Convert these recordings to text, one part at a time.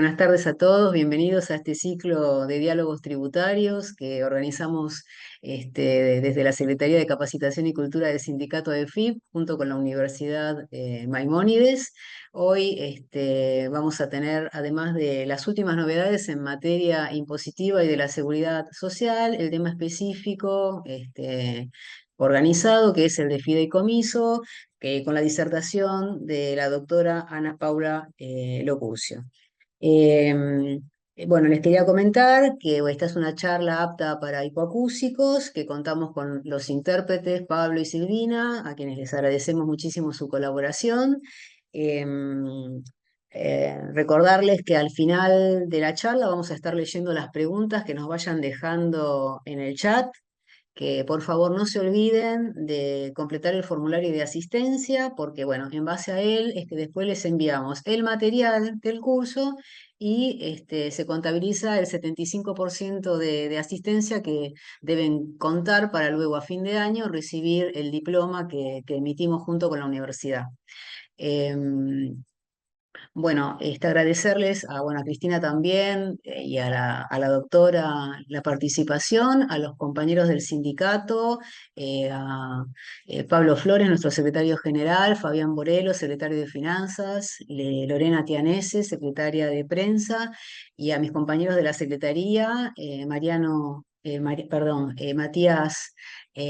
Buenas tardes a todos, bienvenidos a este ciclo de diálogos tributarios que organizamos desde la Secretaría de Capacitación y Cultura del Sindicato de FIP junto con la Universidad Maimónides. Hoy vamos a tener, además de las últimas novedades en materia impositiva y de la seguridad social, el tema específico organizado, que es el de fideicomiso, con la disertación de la doctora Ana Paula Locurcio. Eh, bueno, les quería comentar que esta es una charla apta para hipoacúsicos, que contamos con los intérpretes Pablo y Silvina, a quienes les agradecemos muchísimo su colaboración. Eh, Recordarles que al final de la charla vamos a estar leyendo las preguntas que nos vayan dejando en el chat, que por favor no se olviden de completar el formulario de asistencia, porque bueno, en base a él después les enviamos el material del curso y se contabiliza el 75% de asistencia que deben contar para luego a fin de año recibir el diploma que emitimos junto con la universidad. Em, bueno, agradecerles a Cristina también y a la doctora la participación, a los compañeros del sindicato, a Pablo Flores, nuestro secretario general, Fabián Borelo, secretario de Finanzas, Lorena Tianese, secretaria de Prensa, y a mis compañeros de la Secretaría, Matías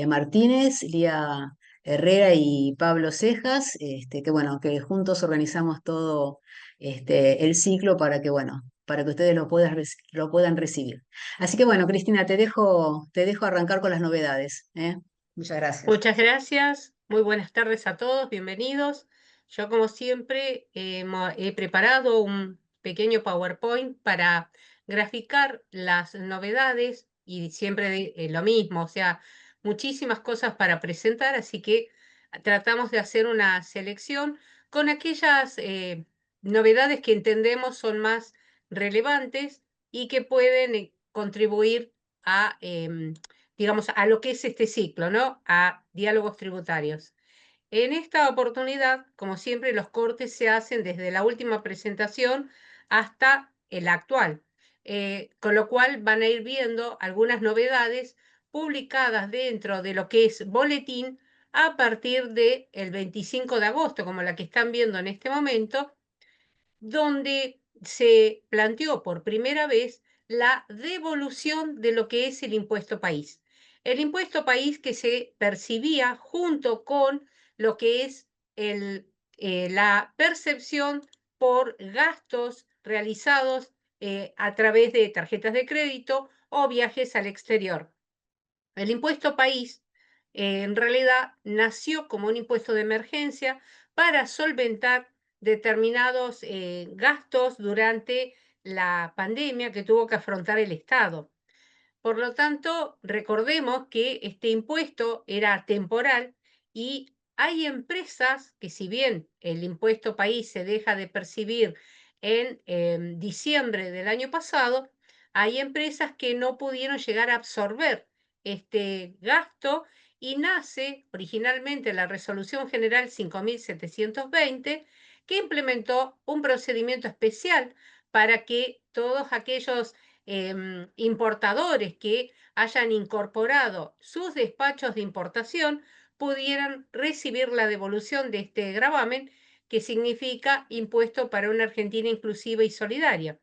Martínez, Lía Herrera y Pablo Cejas, que bueno, que juntos organizamos todo el ciclo para que, bueno, para que ustedes lo puedan recibir. Así que bueno, Cristina, te dejo arrancar con las novedades, ¿eh? Muchas gracias. Muchas gracias, muy buenas tardes a todos, bienvenidos. Yo, como siempre, he preparado un pequeño PowerPoint para graficar las novedades y siempre lo mismo, o sea, muchísimas cosas para presentar, así que tratamos de hacer una selección con aquellas novedades que entendemos son más relevantes y que pueden contribuir a digamos, a lo que es este ciclo, ¿no? A diálogos tributarios. En esta oportunidad, como siempre, los cortes se hacen desde la última presentación hasta el actual, con lo cual van a ir viendo algunas novedades publicadas dentro de lo que es boletín a partir del 25 de agosto, como la que están viendo en este momento, donde se planteó por primera vez la devolución de lo que es el impuesto país. El impuesto país que se percibía junto con lo que es la percepción por gastos realizados a través de tarjetas de crédito o viajes al exterior. El impuesto país en realidad nació como un impuesto de emergencia para solventar determinados gastos durante la pandemia que tuvo que afrontar el Estado. Por lo tanto, recordemos que este impuesto era temporal y hay empresas que, si bien el impuesto país se deja de percibir en diciembre del año pasado, hay empresas que no pudieron llegar a absorber este gasto y nace originalmente la Resolución General 5720, que implementó un procedimiento especial para que todos aquellos importadores que hayan incorporado sus despachos de importación pudieran recibir la devolución de este gravamen, que significa impuesto para una Argentina inclusiva y solidaria.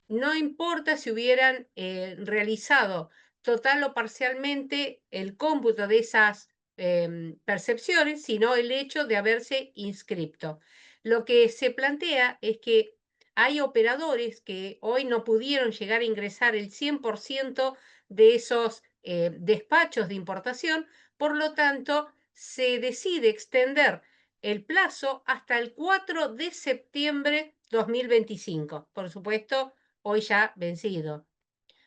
No importa si hubieran realizado total o parcialmente el cómputo de esas percepciones, sino el hecho de haberse inscripto. Lo que se plantea es que hay operadores que hoy no pudieron llegar a ingresar el 100% de esos despachos de importación, por lo tanto, se decide extender el plazo hasta el 4 de septiembre 2025. Por supuesto, hoy ya vencido,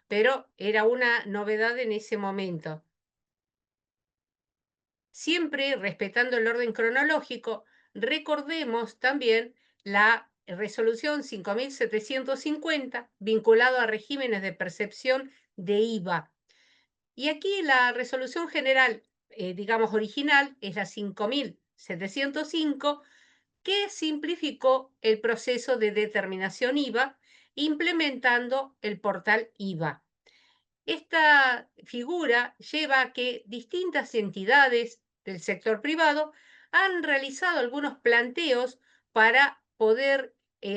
pero era una novedad en ese momento. Siempre respetando el orden cronológico, recordemos también la resolución 5750 vinculado a regímenes de percepción de IVA. Y aquí la resolución general, digamos original, es la 5705, que simplificó el proceso de determinación IVA implementando el portal IVA. Esta figura lleva a que distintas entidades del sector privado han realizado algunos planteos para poder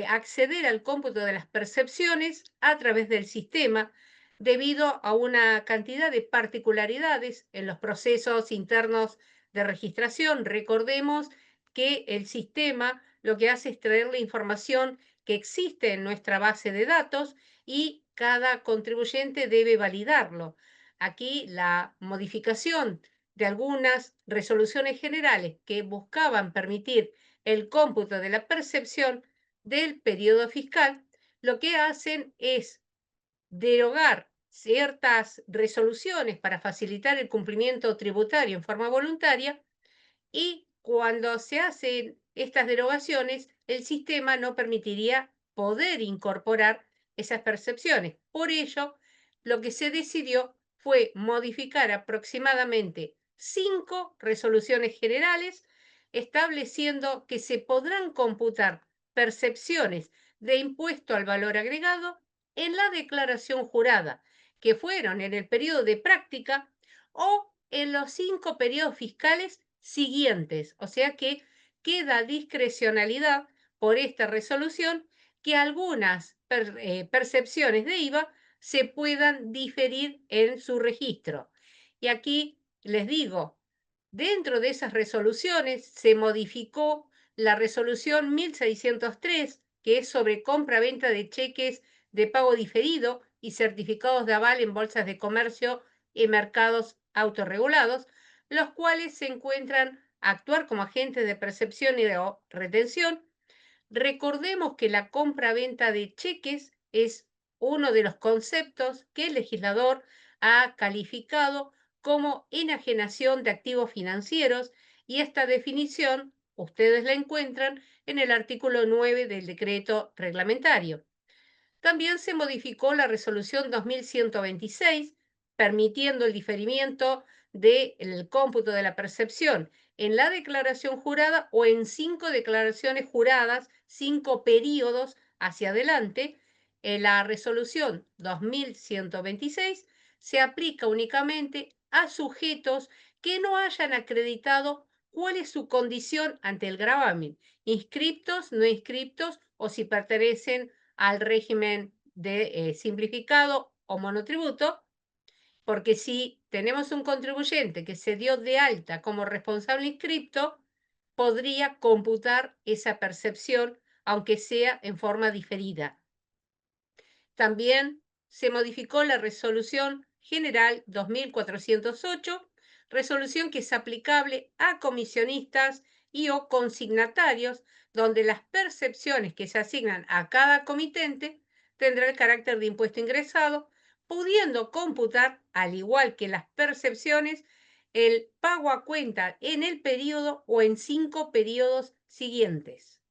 acceder al cómputo de las percepciones a través del sistema, debido a una cantidad de particularidades en los procesos internos de registración. Recordemos que el sistema lo que hace es traer la información que existe en nuestra base de datos y cada contribuyente debe validarlo. Aquí la modificación de algunas resoluciones generales que buscaban permitir el cómputo de la percepción del periodo fiscal, lo que hacen es derogar ciertas resoluciones para facilitar el cumplimiento tributario en forma voluntaria, y cuando se hacen estas derogaciones, el sistema no permitiría poder incorporar esas percepciones. Por ello, lo que se decidió fue modificar aproximadamente 5 resoluciones generales, estableciendo que se podrán computar percepciones de impuesto al valor agregado en la declaración jurada, que fueron en el periodo de práctica o en los 5 periodos fiscales siguientes. O sea que queda discrecionalidad por esta resolución que algunas percepciones de IVA se puedan diferir en su registro. Y aquí les digo, dentro de esas resoluciones se modificó la resolución 1603, que es sobre compra-venta de cheques de pago diferido y certificados de aval en bolsas de comercio y mercados autorregulados, los cuales se encuentran a actuar como agentes de percepción y de retención. Recordemos que la compra-venta de cheques es uno de los conceptos que el legislador ha calificado como enajenación de activos financieros, y esta definición ustedes la encuentran en el artículo 9 del decreto reglamentario. También se modificó la resolución 2126, permitiendo el diferimiento del cómputo de la percepción en la declaración jurada o en 5 declaraciones juradas, 5 periodos hacia adelante. La resolución 2126 se aplica únicamente a sujetos que no hayan acreditado cuál es su condición ante el gravamen, inscriptos, no inscriptos, o si pertenecen al régimen de simplificado o monotributo, porque si tenemos un contribuyente que se dio de alta como responsable inscripto, podría computar esa percepción, aunque sea en forma diferida. También se modificó la Resolución General 2408, resolución que es aplicable a comisionistas y o consignatarios, donde las percepciones que se asignan a cada comitente tendrá el carácter de impuesto ingresado, pudiendo computar, al igual que las percepciones, el pago a cuenta en el periodo o en 5 periodos siguientes.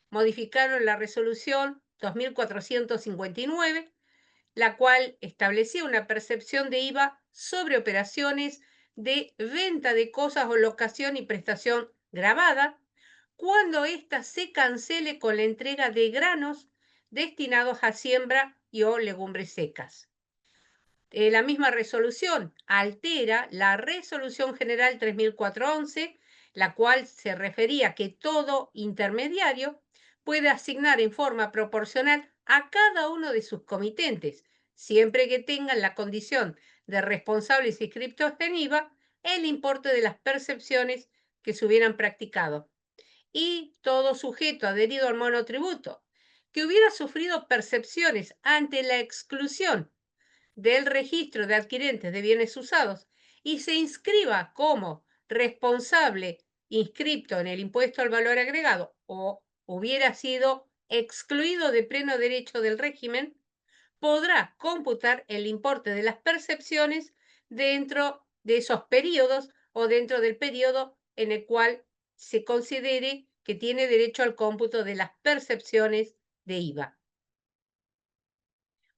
Modificaron la resolución 2459, la cual establecía una percepción de IVA sobre operaciones de venta de cosas o locación y prestación grabada, cuando ésta se cancele con la entrega de granos destinados a siembra y o legumbres secas. La misma resolución altera la Resolución General 3411, la cual se refería a que todo intermediario puede asignar en forma proporcional a cada uno de sus comitentes, siempre que tengan la condición de responsables inscriptos en IVA, el importe de las percepciones que se hubieran practicado. Y todo sujeto adherido al monotributo que hubiera sufrido percepciones ante la exclusión del registro de adquirentes de bienes usados y se inscriba como responsable inscripto en el impuesto al valor agregado o hubiera sido excluido de pleno derecho del régimen, podrá computar el importe de las percepciones dentro de esos periodos o dentro del periodo en el cual se considere que tiene derecho al cómputo de las percepciones de IVA.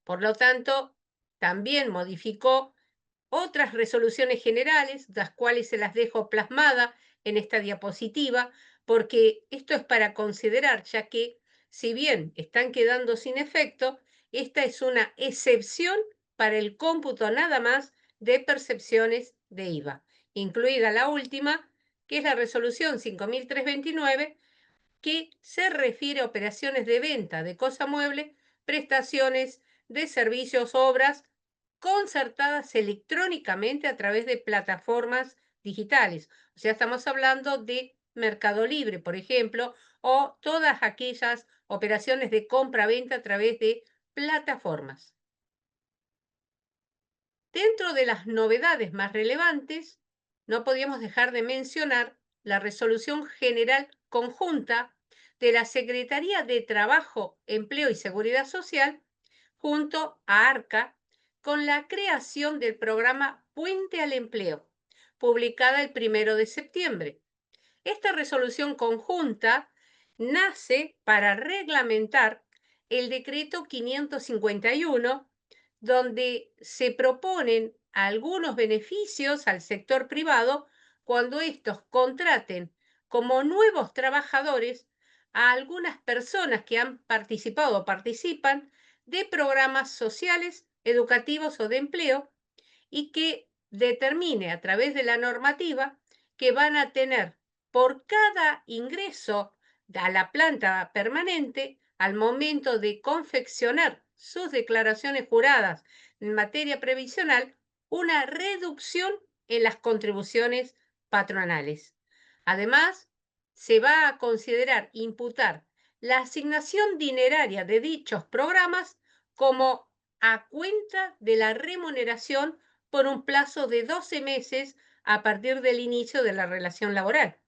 Por lo tanto, también modificó otras resoluciones generales, las cuales se las dejo plasmada en esta diapositiva, porque esto es para considerar, ya que si bien están quedando sin efecto, esta es una excepción para el cómputo nada más de percepciones de IVA, incluida la última, que es la resolución 5329, que se refiere a operaciones de venta de cosa mueble, prestaciones de servicios, obras concertadas electrónicamente a través de plataformas digitales. O sea, estamos hablando de Mercado Libre, por ejemplo, o todas aquellas operaciones de compra-venta a través de plataformas. Dentro de las novedades más relevantes, no podíamos dejar de mencionar la Resolución General Conjunta de la Secretaría de Trabajo, Empleo y Seguridad Social junto a ARCA con la creación del programa Puente al Empleo, publicada el 1 de septiembre. Esta resolución conjunta nace para reglamentar el decreto 551, donde se proponen algunos beneficios al sector privado cuando estos contraten como nuevos trabajadores a algunas personas que han participado o participan de programas sociales, educativos o de empleo y que determine a través de la normativa que van a tener por cada ingreso a la planta permanente al momento de confeccionar sus declaraciones juradas en materia previsional, una reducción en las contribuciones patronales. Además, se va a considerar imputar la asignación dineraria de dichos programas como a cuenta de la remuneración por un plazo de 12 meses a partir del inicio de la relación laboral.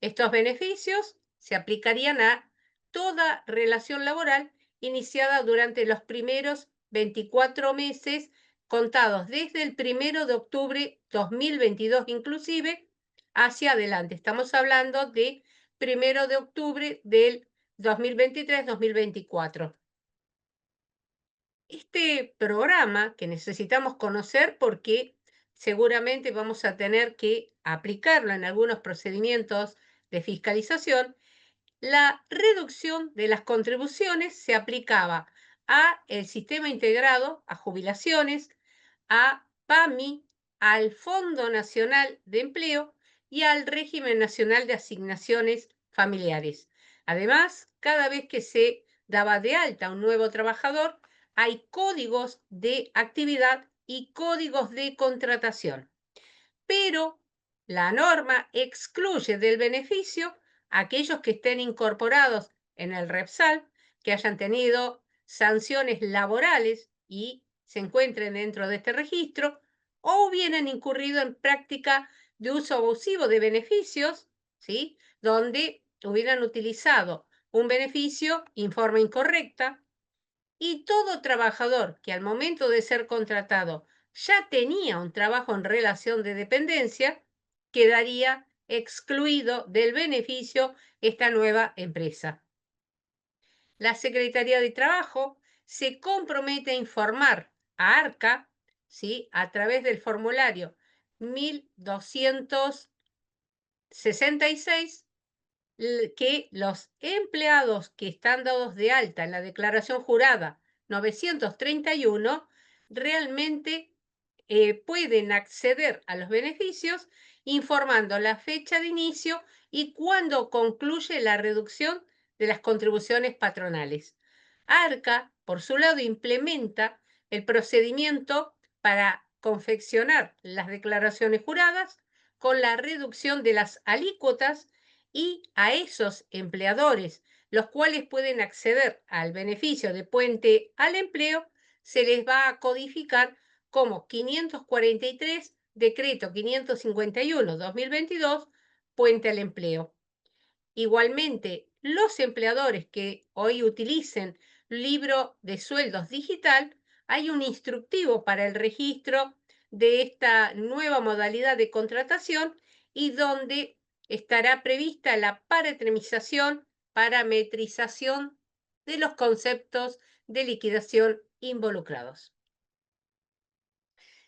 Estos beneficios se aplicarían a toda relación laboral iniciada durante los primeros 24 meses contados desde el 1 de octubre 2022 inclusive hacia adelante. Estamos hablando de 1 de octubre del 2023-2024. Este programa que necesitamos conocer porque seguramente vamos a tener que aplicarlo en algunos procedimientos de fiscalización, la reducción de las contribuciones se aplicaba a el sistema integrado, a jubilaciones, a PAMI, al Fondo Nacional de Empleo y al Régimen Nacional de Asignaciones Familiares. Además, cada vez que se daba de alta un nuevo trabajador, hay códigos de actividad y códigos de contratación. Pero la norma excluye del beneficio a aquellos que estén incorporados en el REPSAL, que hayan tenido sanciones laborales y se encuentren dentro de este registro, o hubieran incurrido en práctica de uso abusivo de beneficios, ¿sí? Donde hubieran utilizado un beneficio en forma incorrecta, y todo trabajador que al momento de ser contratado ya tenía un trabajo en relación de dependencia, quedaría excluido del beneficio esta nueva empresa. La Secretaría de Trabajo se compromete a informar a ARCA, ¿sí?, a través del formulario 1266, que los empleados que están dados de alta en la declaración jurada 931 realmente pueden acceder a los beneficios informando la fecha de inicio y cuándo concluye la reducción de las contribuciones patronales. ARCA, por su lado, implementa el procedimiento para confeccionar las declaraciones juradas con la reducción de las alícuotas y a esos empleadores, los cuales pueden acceder al beneficio de puente al empleo, se les va a codificar como 543, decreto 551-2022, puente al empleo. Igualmente, los empleadores que hoy utilicen libro de sueldos digital, hay un instructivo para el registro de esta nueva modalidad de contratación y donde estará prevista la parametrización de los conceptos de liquidación involucrados.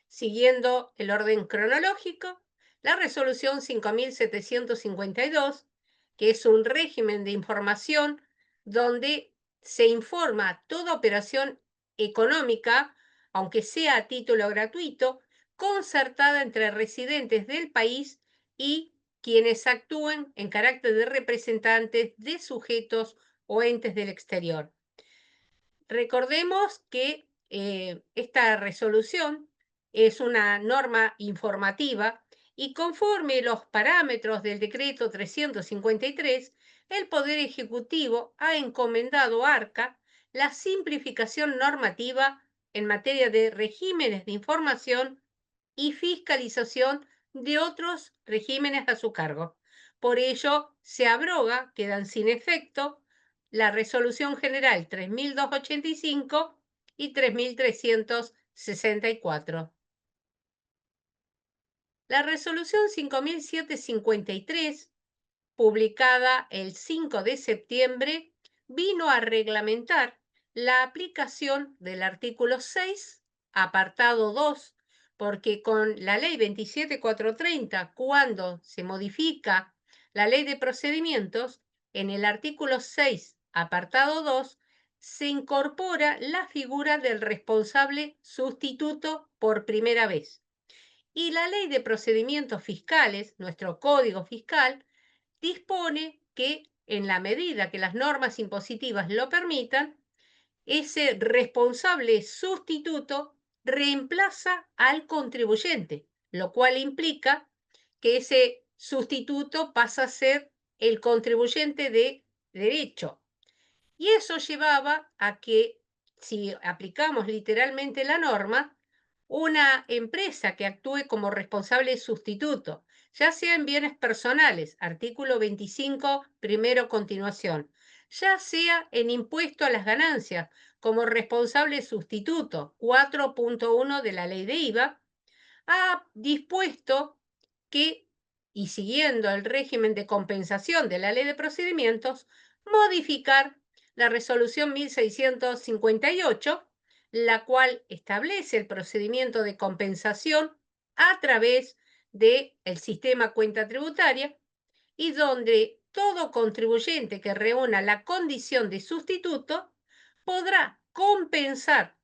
Siguiendo el orden cronológico, la resolución 5752, que es un régimen de información donde se informa toda operación económica, aunque sea a título gratuito, concertada entre residentes del país y quienes actúen en carácter de representantes de sujetos o entes del exterior. Recordemos que esta resolución es una norma informativa y conforme los parámetros del decreto 353, el Poder Ejecutivo ha encomendado a ARCA la simplificación normativa en materia de regímenes de información y fiscalización de otros regímenes a su cargo. Por ello, se abroga, quedan sin efecto, la Resolución General 3285 y 3364. La Resolución 5753, publicada el 5 de septiembre, vino a reglamentar la aplicación del artículo 6, apartado 2, porque con la ley 27430, cuando se modifica la ley de procedimientos, en el artículo 6, apartado 2, se incorpora la figura del responsable sustituto por primera vez. Y la ley de procedimientos fiscales, nuestro Código Fiscal, dispone que, en la medida que las normas impositivas lo permitan, ese responsable sustituto reemplaza al contribuyente, lo cual implica que ese sustituto pasa a ser el contribuyente de derecho. Y eso llevaba a que, si aplicamos literalmente la norma, una empresa que actúe como responsable sustituto, ya sea en bienes personales, artículo 25, primero continuación, ya sea en impuesto a las ganancias, como responsable sustituto, 4.1 de la ley de IVA, ha dispuesto que, y siguiendo el régimen de compensación de la ley de procedimientos, modificar la resolución 1658, la cual establece el procedimiento de compensación a través del sistema cuenta tributaria y donde todo contribuyente que reúna la condición de sustituto podrá compensar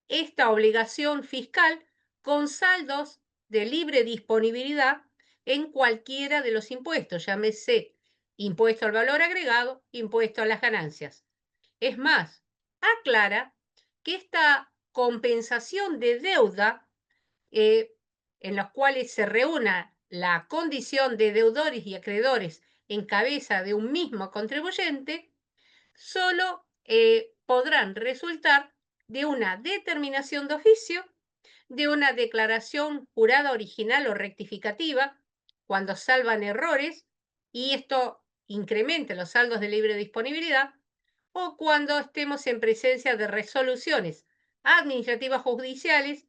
esta obligación fiscal con saldos de libre disponibilidad en cualquiera de los impuestos, llámese impuesto al valor agregado, impuesto a las ganancias. Es más, aclara que esta compensación de deuda, en los cuales se reúna la condición de deudores y acreedores en cabeza de un mismo contribuyente, solo podrán resultar de una determinación de oficio, de una declaración jurada original o rectificativa, cuando salvan errores, y esto incrementa los saldos de libre disponibilidad, o cuando estemos en presencia de resoluciones administrativas judiciales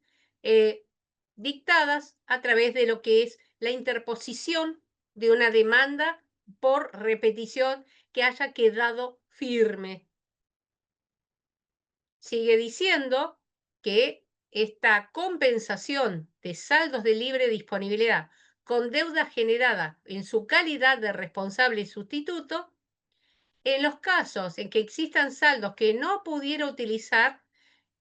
dictadas a través de lo que es la interposición de una demanda por repetición que haya quedado firme. Sigue diciendo que esta compensación de saldos de libre disponibilidad con deuda generada en su calidad de responsable sustituto, en los casos en que existan saldos que no pudiera utilizar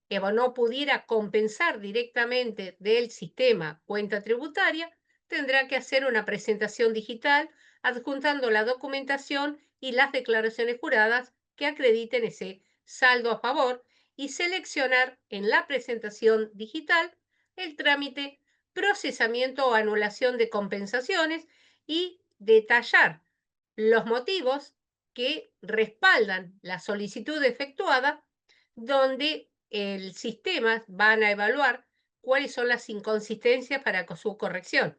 o no pudiera compensar directamente del sistema cuenta tributaria, tendrá que hacer una presentación digital adjuntando la documentación y las declaraciones juradas que acrediten ese saldo a favor y seleccionar en la presentación digital el trámite procesamiento o anulación de compensaciones y detallar los motivos que respaldan la solicitud efectuada, donde el sistema van a evaluar cuáles son las inconsistencias para su corrección.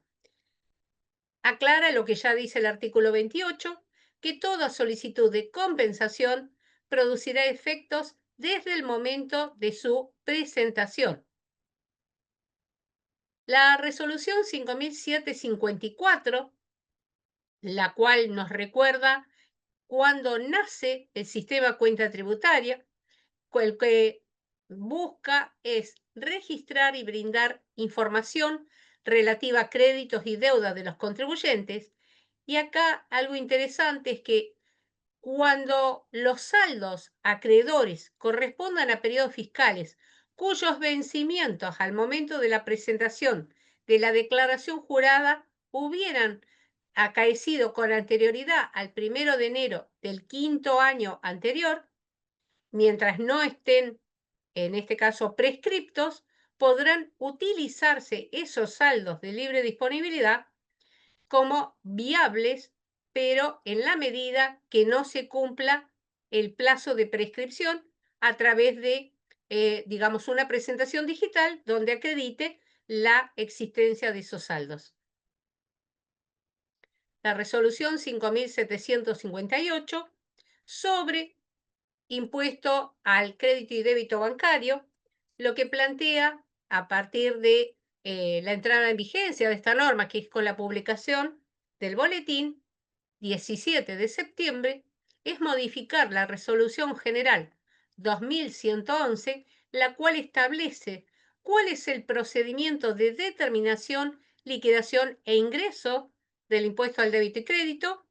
Aclara lo que ya dice el artículo 28, que toda solicitud de compensación producirá efectos desde el momento de su presentación. La resolución 5754, la cual nos recuerda cuando nace el sistema cuenta tributaria, el que busca es registrar y brindar información relativa a créditos y deudas de los contribuyentes. Y acá algo interesante es que cuando los saldos acreedores correspondan a periodos fiscales cuyos vencimientos al momento de la presentación de la declaración jurada hubieran acaecido con anterioridad al 1 de enero del quinto año anterior, mientras no estén, en este caso, prescriptos, podrán utilizarse esos saldos de libre disponibilidad como viables, pero en la medida que no se cumpla el plazo de prescripción a través de, digamos, una presentación digital donde acredite la existencia de esos saldos. La resolución 5758 sobre impuesto al crédito y débito bancario, lo que plantea a partir de la entrada en vigencia de esta norma, que es con la publicación del boletín 17 de septiembre, es modificar la Resolución General 2111, la cual establece cuál es el procedimiento de determinación, liquidación e ingreso del impuesto al débito y crédito,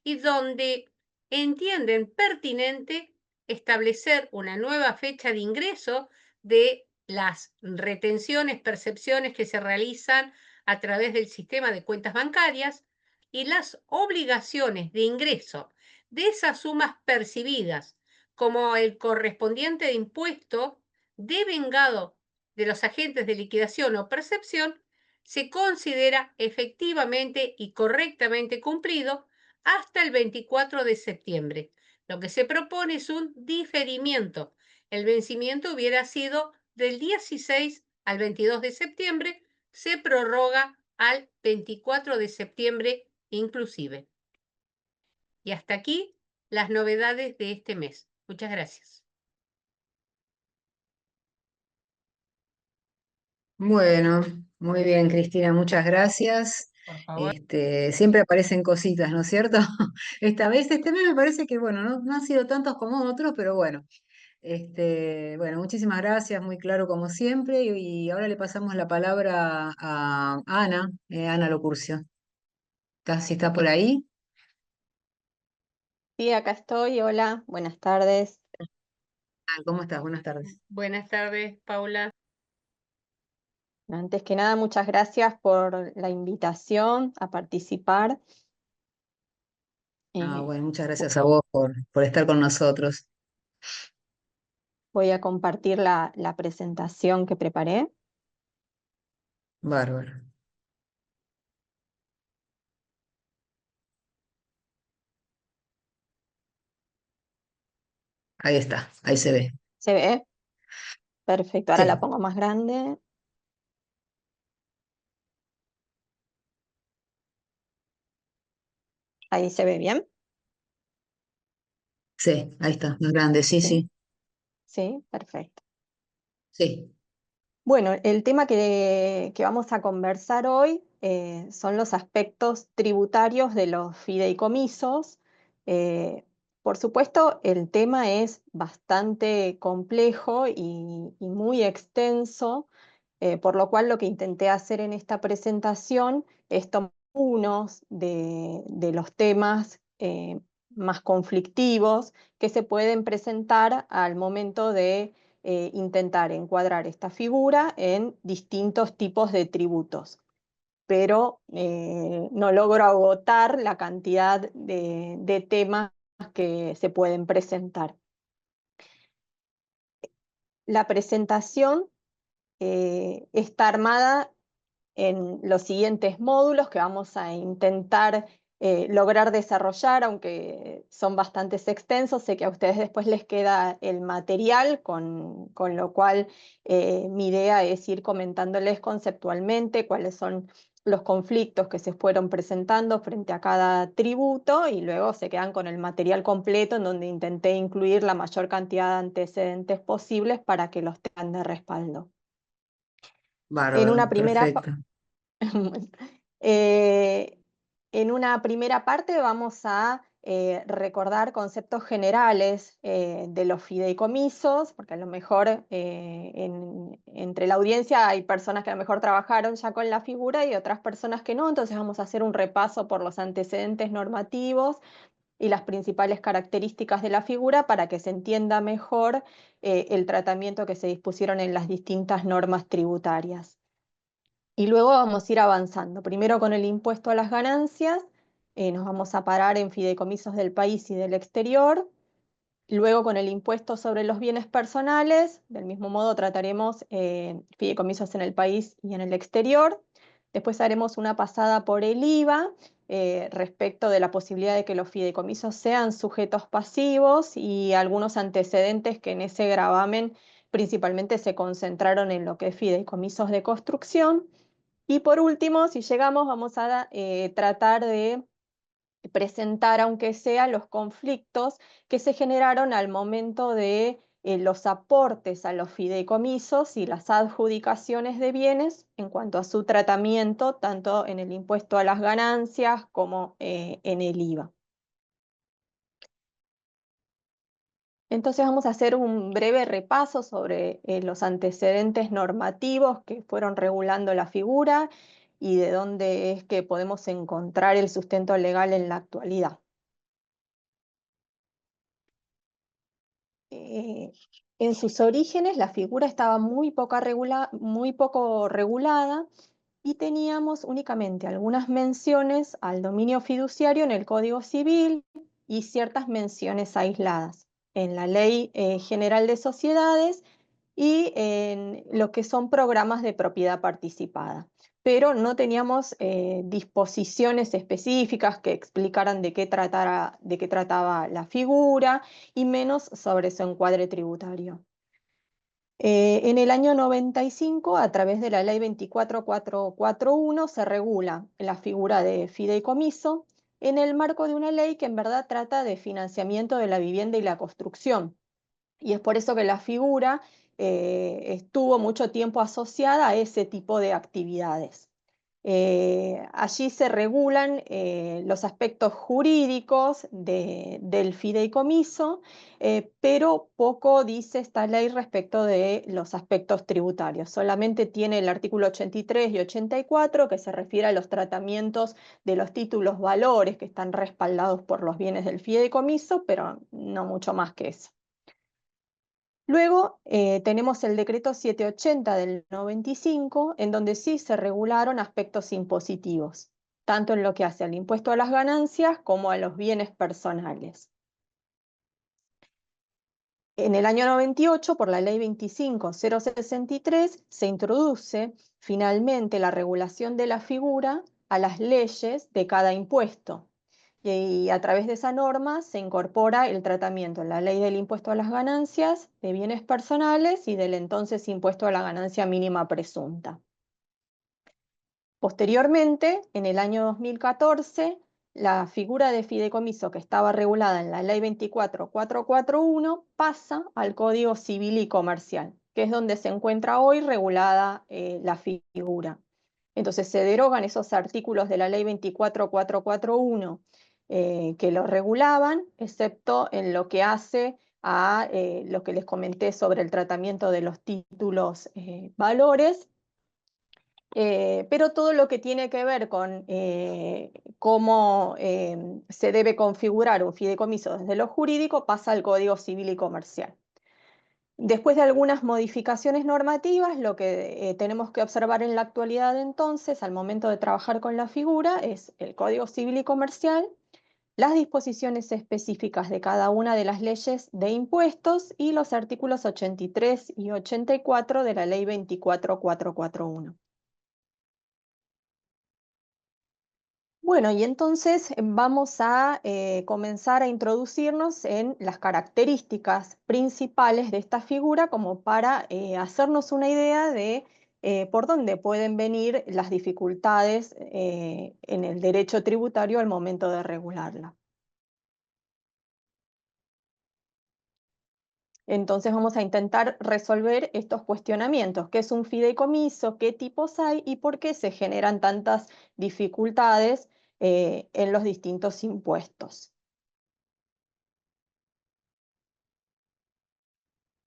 y donde entienden pertinente establecer una nueva fecha de ingreso de las retenciones, percepciones que se realizan a través del sistema de cuentas bancarias y las obligaciones de ingreso de esas sumas percibidas como el correspondiente impuesto devengado de los agentes de liquidación o percepción se considera efectivamente y correctamente cumplido hasta el 24 de septiembre. Lo que se propone es un diferimiento. El vencimiento hubiera sido del 16 al 22 de septiembre, se prorroga al 24 de septiembre inclusive. Y hasta aquí las novedades de este mes. Muchas gracias. Bueno, muy bien, Cristina, muchas gracias. Por favor. Siempre aparecen cositas, ¿no es cierto? Esta vez, este mes me parece que, bueno, no han sido tantos como otros, pero bueno. Bueno, muchísimas gracias, muy claro como siempre. Y ahora le pasamos la palabra a Ana, Ana Locurcio. Si está por ahí? Sí, acá estoy. Hola, buenas tardes. ¿Cómo estás? Buenas tardes. Buenas tardes, Paula. Antes que nada, muchas gracias por la invitación a participar. Eh, Bueno, muchas gracias a vos por estar con nosotros. Voy a compartir la presentación que preparé. Bárbaro. Ahí está, ahí se ve. ¿Se ve? Perfecto, ahora la Sí, pongo más grande. Ahí se ve bien. sí, ahí está, más grande, sí, Sí, sí, sí, perfecto. sí. Bueno, el tema que vamos a conversar hoy son los aspectos tributarios de los fideicomisos. Eh, por supuesto, el tema es bastante complejo y muy extenso, por lo cual lo que intenté hacer en esta presentación es tomar unos de los temas más conflictivos que se pueden presentar al momento de intentar encuadrar esta figura en distintos tipos de tributos, pero no logro agotar la cantidad de temas que se pueden presentar. La presentación está armada en los siguientes módulos que vamos a intentar lograr desarrollar, aunque son bastante extensos. Sé que a ustedes después les queda el material, con lo cual mi idea es ir comentándoles conceptualmente cuáles son los conflictos que se fueron presentando frente a cada tributo y luego se quedan con el material completo en donde intenté incluir la mayor cantidad de antecedentes posibles para que los tengan de respaldo. En Bárbaro, una primera, perfecto. Eh, en una primera parte vamos a recordar conceptos generales de los fideicomisos, porque a lo mejor entre la audiencia hay personas que a lo mejor trabajaron ya con la figura y otras personas que no, entonces vamos a hacer un repaso por los antecedentes normativos y las principales características de la figura para que se entienda mejor el tratamiento que se dispusieron en las distintas normas tributarias. Y luego vamos a ir avanzando. Primero con el impuesto a las ganancias, nos vamos a parar en fideicomisos del país y del exterior. Luego con el impuesto sobre los bienes personales, del mismo modo trataremos fideicomisos en el país y en el exterior. Después haremos una pasada por el IVA respecto de la posibilidad de que los fideicomisos sean sujetos pasivos y algunos antecedentes que en ese gravamen principalmente se concentraron en lo que es fideicomisos de construcción. Y por último, si llegamos, vamos a tratar de presentar, aunque sea, los conflictos que se generaron al momento de los aportes a los fideicomisos y las adjudicaciones de bienes en cuanto a su tratamiento, tanto en el impuesto a las ganancias como en el IVA. Entonces vamos a hacer un breve repaso sobre los antecedentes normativos que fueron regulando la figura y de dónde es que podemos encontrar el sustento legal en la actualidad. En sus orígenes la figura estaba muy poco regulada y teníamos únicamente algunas menciones al dominio fiduciario en el Código Civil y ciertas menciones aisladas en la Ley General de Sociedades y en lo que son programas de propiedad participada. Pero no teníamos disposiciones específicas que explicaran de qué trataba la figura y menos sobre su encuadre tributario. En el año 95, a través de la Ley 24441, se regula la figura de fideicomiso en el marco de una ley que en verdad trata de financiamiento de la vivienda y la construcción. Y es por eso que la figura estuvo mucho tiempo asociada a ese tipo de actividades. Allí se regulan los aspectos jurídicos del fideicomiso, pero poco dice esta ley respecto de los aspectos tributarios. Solamente tiene el artículo 83 y 84 que se refiere a los tratamientos de los títulos valores que están respaldados por los bienes del fideicomiso, pero no mucho más que eso. Luego tenemos el decreto 780 del 95, en donde sí se regularon aspectos impositivos, tanto en lo que hace al impuesto a las ganancias como a los bienes personales. En el año 98, por la ley 25063, se introduce finalmente la regulación de la figura a las leyes de cada impuesto. Y a través de esa norma se incorpora el tratamiento en la ley del impuesto a las ganancias de bienes personales y del entonces impuesto a la ganancia mínima presunta. Posteriormente, en el año 2014, la figura de fideicomiso que estaba regulada en la ley 24441 pasa al Código Civil y Comercial, que es donde se encuentra hoy regulada la figura. Entonces se derogan esos artículos de la ley 24441 que lo regulaban, excepto en lo que hace a lo que les comenté sobre el tratamiento de los títulos valores, pero todo lo que tiene que ver con cómo se debe configurar un fideicomiso desde lo jurídico pasa al Código Civil y Comercial. Después de algunas modificaciones normativas, lo que tenemos que observar en la actualidad entonces, al momento de trabajar con la figura, es el Código Civil y Comercial, las disposiciones específicas de cada una de las leyes de impuestos y los artículos 83 y 84 de la Ley 24441. Bueno, y entonces vamos a comenzar a introducirnos en las características principales de esta figura como para hacernos una idea de por dónde pueden venir las dificultades en el derecho tributario al momento de regularla. Entonces vamos a intentar resolver estos cuestionamientos. ¿Qué es un fideicomiso? ¿Qué tipos hay? ¿Y por qué se generan tantas dificultades en los distintos impuestos?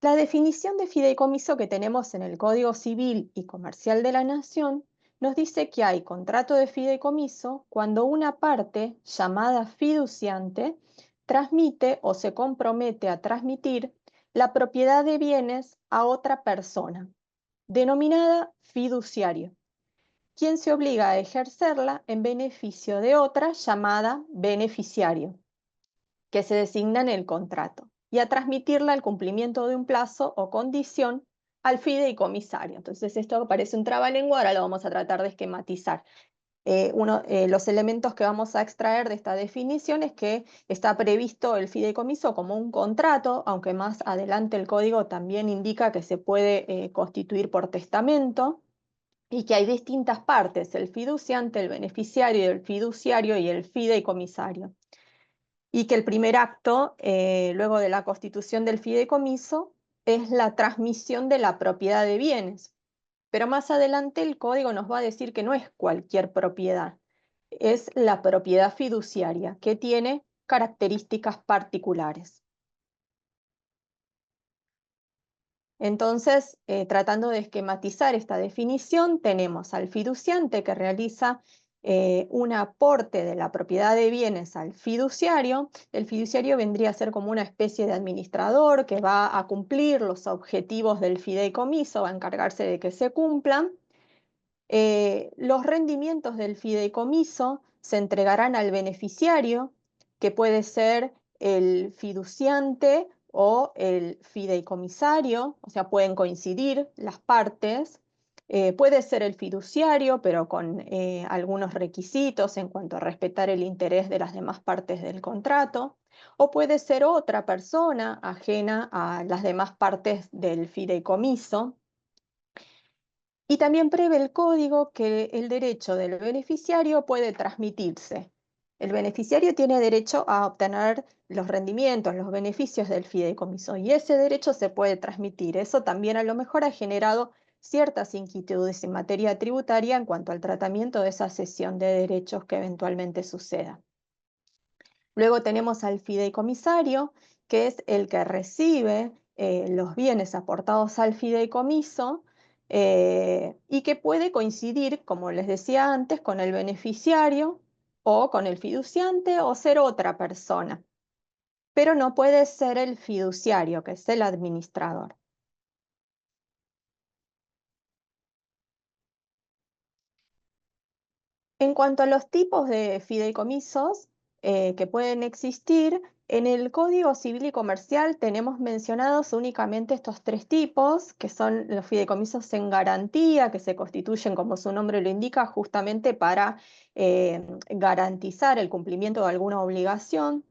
La definición de fideicomiso que tenemos en el Código Civil y Comercial de la Nación nos dice que hay contrato de fideicomiso cuando una parte llamada fiduciante transmite o se compromete a transmitir la propiedad de bienes a otra persona, denominada fiduciario, quien se obliga a ejercerla en beneficio de otra llamada beneficiario, que se designa en el contrato, y a transmitirla al cumplimiento de un plazo o condición al fideicomisario. Entonces esto parece un trabalengua, ahora lo vamos a tratar de esquematizar. Los elementos que vamos a extraer de esta definición es que está previsto el fideicomiso como un contrato, aunque más adelante el código también indica que se puede constituir por testamento, y que hay distintas partes, el fiduciante, el beneficiario, el fiduciario y el fideicomisario. Y que el primer acto, luego de la constitución del fideicomiso, es la transmisión de la propiedad de bienes. Pero más adelante el código nos va a decir que no es cualquier propiedad, es la propiedad fiduciaria, que tiene características particulares. Entonces, tratando de esquematizar esta definición, tenemos al fiduciante que realiza un aporte de la propiedad de bienes al fiduciario. El fiduciario vendría a ser como una especie de administrador que va a cumplir los objetivos del fideicomiso, va a encargarse de que se cumplan. Los rendimientos del fideicomiso se entregarán al beneficiario, que puede ser el fiduciante o el fideicomisario, o sea, pueden coincidir las partes. Puede ser el fiduciario, pero con algunos requisitos en cuanto a respetar el interés de las demás partes del contrato, o puede ser otra persona ajena a las demás partes del fideicomiso. Y también prevé el código que el derecho del beneficiario puede transmitirse. El beneficiario tiene derecho a obtener los rendimientos, los beneficios del fideicomiso, y ese derecho se puede transmitir. Eso también a lo mejor ha generado ciertas inquietudes en materia tributaria en cuanto al tratamiento de esa cesión de derechos que eventualmente suceda. Luego tenemos al fideicomisario, que es el que recibe los bienes aportados al fideicomiso y que puede coincidir, como les decía antes, con el beneficiario o con el fiduciante o ser otra persona, pero no puede ser el fiduciario, que es el administrador. En cuanto a los tipos de fideicomisos que pueden existir, en el Código Civil y Comercial tenemos mencionados únicamente estos tres tipos, que son los fideicomisos en garantía, que se constituyen, como su nombre lo indica, justamente para garantizar el cumplimiento de alguna obligación,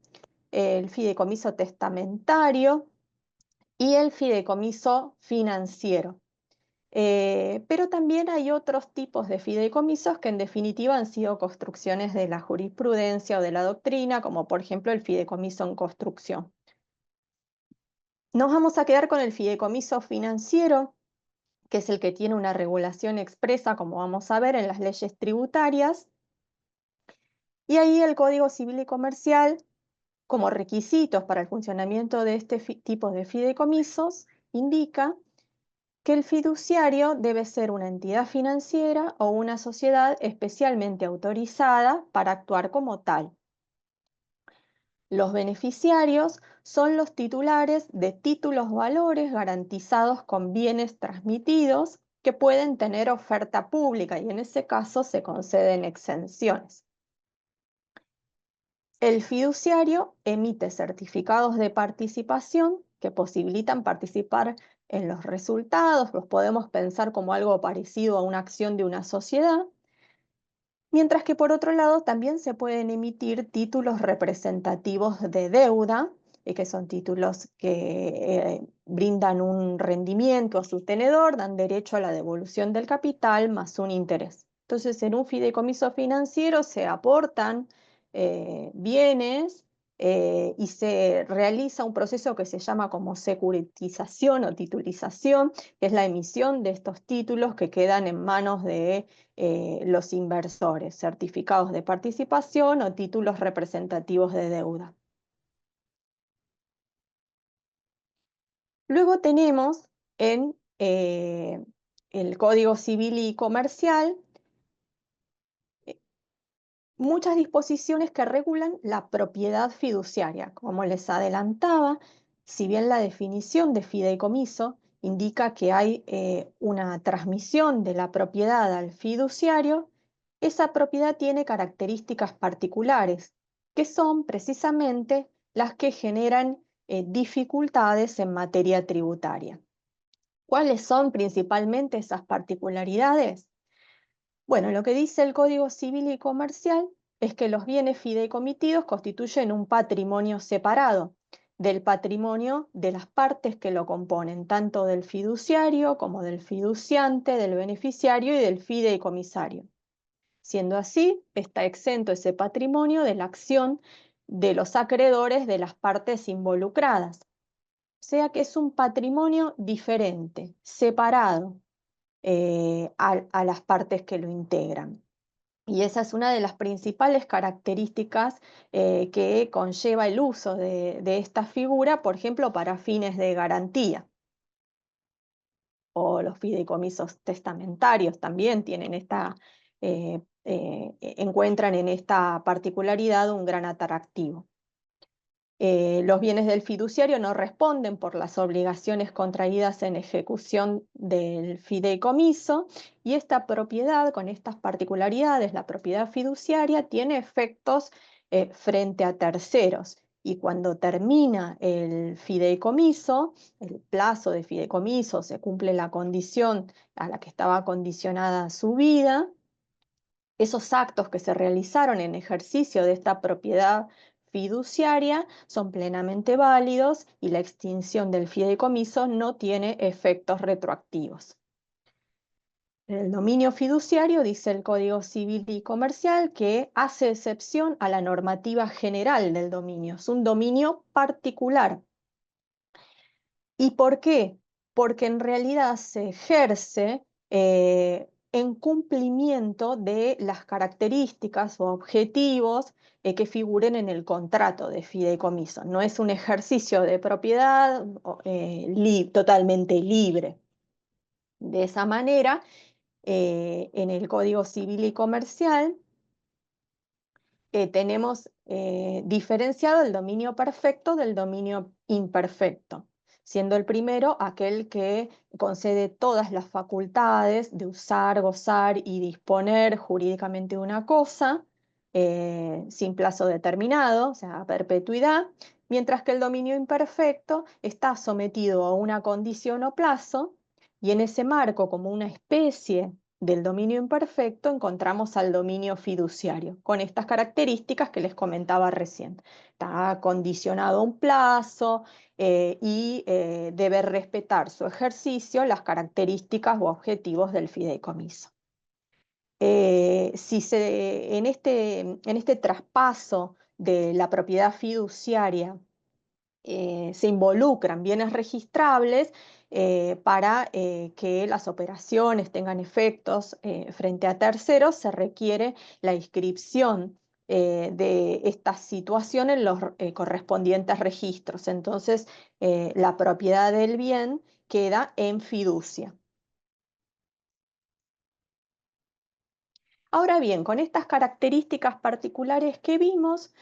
el fideicomiso testamentario y el fideicomiso financiero. Pero también hay otros tipos de fideicomisos que en definitiva han sido construcciones de la jurisprudencia o de la doctrina, como por ejemplo el fideicomiso en construcción. Nos vamos a quedar con el fideicomiso financiero, que es el que tiene una regulación expresa, como vamos a ver en las leyes tributarias. Y ahí el Código Civil y Comercial, como requisitos para el funcionamiento de este tipo de fideicomisos, indica que el fiduciario debe ser una entidad financiera o una sociedad especialmente autorizada para actuar como tal. Los beneficiarios son los titulares de títulos valores garantizados con bienes transmitidos que pueden tener oferta pública y en ese caso se conceden exenciones. El fiduciario emite certificados de participación que posibilitan participar en los resultados, los podemos pensar como algo parecido a una acción de una sociedad, mientras que por otro lado también se pueden emitir títulos representativos de deuda, que son títulos que brindan un rendimiento a su tenedor, dan derecho a la devolución del capital más un interés. Entonces, en un fideicomiso financiero se aportan bienes y se realiza un proceso que se llama como securitización o titulización, que es la emisión de estos títulos que quedan en manos de los inversores, certificados de participación o títulos representativos de deuda. Luego tenemos en el Código Civil y Comercial muchas disposiciones que regulan la propiedad fiduciaria. Como les adelantaba, si bien la definición de fideicomiso indica que hay una transmisión de la propiedad al fiduciario, esa propiedad tiene características particulares, que son precisamente las que generan dificultades en materia tributaria. ¿Cuáles son principalmente esas particularidades? Bueno, lo que dice el Código Civil y Comercial es que los bienes fideicomitidos constituyen un patrimonio separado del patrimonio de las partes que lo componen, tanto del fiduciario como del fiduciante, del beneficiario y del fideicomisario. Siendo así, está exento ese patrimonio de la acción de los acreedores de las partes involucradas. O sea que es un patrimonio diferente, separado a las partes que lo integran. Y esa es una de las principales características que conlleva el uso de esta figura, por ejemplo, para fines de garantía. O los fideicomisos testamentarios también tienen encuentran en esta particularidad un gran atractivo. Los bienes del fiduciario no responden por las obligaciones contraídas en ejecución del fideicomiso y esta propiedad, con estas particularidades, la propiedad fiduciaria, tiene efectos frente a terceros. Y cuando termina el fideicomiso, el plazo de fideicomiso, se cumple la condición a la que estaba condicionada su vida, esos actos que se realizaron en ejercicio de esta propiedad fiduciaria son plenamente válidos y la extinción del fideicomiso no tiene efectos retroactivos. En el dominio fiduciario dice el Código Civil y Comercial que hace excepción a la normativa general del dominio. Es un dominio particular. ¿Y por qué? Porque en realidad se ejerce en cumplimiento de las características o objetivos que figuren en el contrato de fideicomiso. No es un ejercicio de propiedad totalmente libre. De esa manera, en el Código Civil y Comercial tenemos diferenciado el dominio perfecto del dominio imperfecto, siendo el primero aquel que concede todas las facultades de usar, gozar y disponer jurídicamente de una cosa sin plazo determinado, o sea, a perpetuidad, mientras que el dominio imperfecto está sometido a una condición o plazo y en ese marco, como una especie del dominio imperfecto, encontramos al dominio fiduciario, con estas características que les comentaba recién. Está condicionado a un plazo y debe respetar su ejercicio las características o objetivos del fideicomiso. En este traspaso de la propiedad fiduciaria se involucran bienes registrables para que las operaciones tengan efectos frente a terceros, se requiere la inscripción de esta situación en los correspondientes registros. Entonces, la propiedad del bien queda en fiducia. Ahora bien, con estas características particulares que vimos,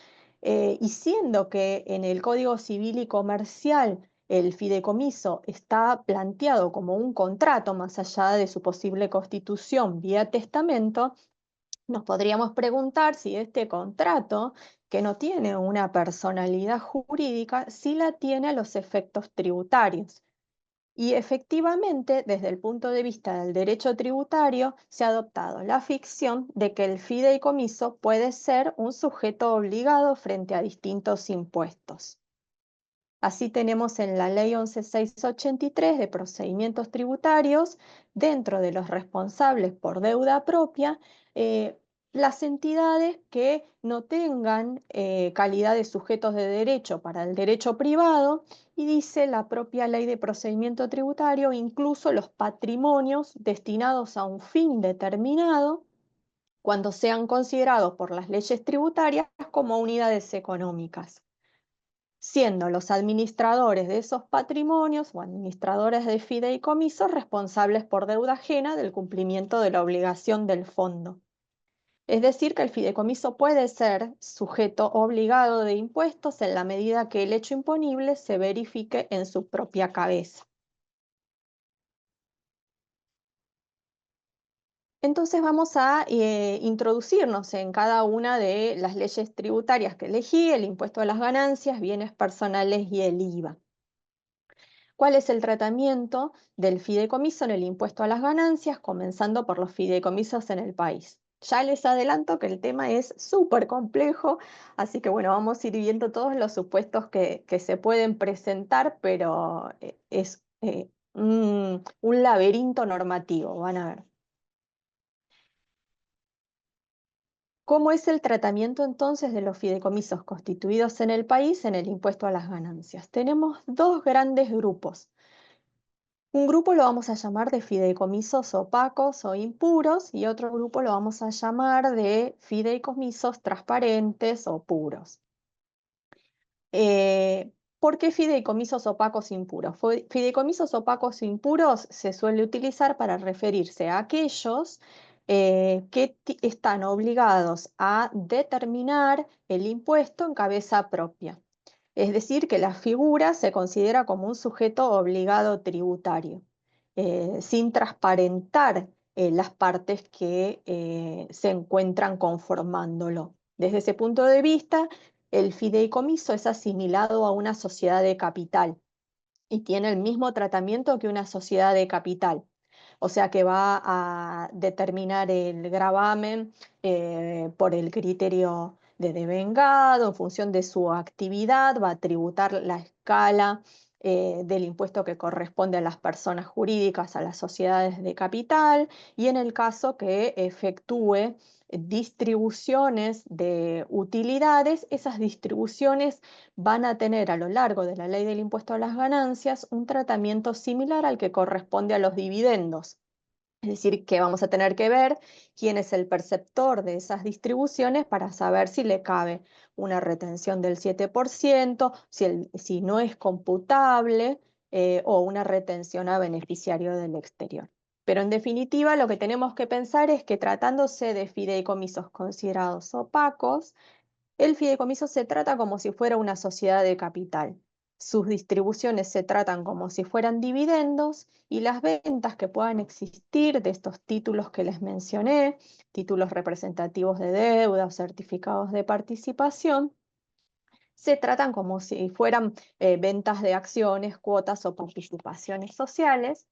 y siendo que en el Código Civil y Comercial el fideicomiso está planteado como un contrato más allá de su posible constitución vía testamento, nos podríamos preguntar si este contrato, que no tiene una personalidad jurídica, sí la tiene a los efectos tributarios. Y efectivamente, desde el punto de vista del derecho tributario, se ha adoptado la ficción de que el fideicomiso puede ser un sujeto obligado frente a distintos impuestos. Así tenemos en la Ley 11.683 de procedimientos tributarios, dentro de los responsables por deuda propia, las entidades que no tengan calidad de sujetos de derecho para el derecho privado, y dice la propia Ley de Procedimiento Tributario, incluso los patrimonios destinados a un fin determinado, cuando sean considerados por las leyes tributarias como unidades económicas, siendo los administradores de esos patrimonios o administradores de fideicomisos responsables por deuda ajena del cumplimiento de la obligación del fondo. Es decir, que el fideicomiso puede ser sujeto obligado de impuestos en la medida que el hecho imponible se verifique en su propia cabeza. Entonces vamos a introducirnos en cada una de las leyes tributarias que elegí: el impuesto a las ganancias, bienes personales y el IVA. ¿Cuál es el tratamiento del fideicomiso en el impuesto a las ganancias, comenzando por los fideicomisos en el país? Ya les adelanto que el tema es súper complejo, así que bueno, vamos a ir viendo todos los supuestos que se pueden presentar, pero es un laberinto normativo, van a ver. ¿Cómo es el tratamiento entonces de los fideicomisos constituidos en el país en el impuesto a las ganancias? Tenemos dos grandes grupos. Un grupo lo vamos a llamar de fideicomisos opacos o impuros y otro grupo lo vamos a llamar de fideicomisos transparentes o puros. ¿Por qué fideicomisos opacos e impuros? Fideicomisos opacos e impuros se suele utilizar para referirse a aquellos que están obligados a determinar el impuesto en cabeza propia. Es decir, que la figura se considera como un sujeto obligado tributario, sin transparentar las partes que se encuentran conformándolo. Desde ese punto de vista, el fideicomiso es asimilado a una sociedad de capital y tiene el mismo tratamiento que una sociedad de capital. O sea que va a determinar el gravamen por el criterio de devengado, en función de su actividad, va a tributar la escala del impuesto que corresponde a las personas jurídicas, a las sociedades de capital, y en el caso que efectúe distribuciones de utilidades, esas distribuciones van a tener a lo largo de la ley del impuesto a las ganancias un tratamiento similar al que corresponde a los dividendos. Es decir, que vamos a tener que ver quién es el perceptor de esas distribuciones para saber si le cabe una retención del 7%, si no es computable, o una retención a beneficiario del exterior. Pero en definitiva, lo que tenemos que pensar es que, tratándose de fideicomisos considerados opacos, el fideicomiso se trata como si fuera una sociedad de capital. Sus distribuciones se tratan como si fueran dividendos, y las ventas que puedan existir de estos títulos que les mencioné, títulos representativos de deuda o certificados de participación, se tratan como si fueran ventas de acciones, cuotas o participaciones sociales,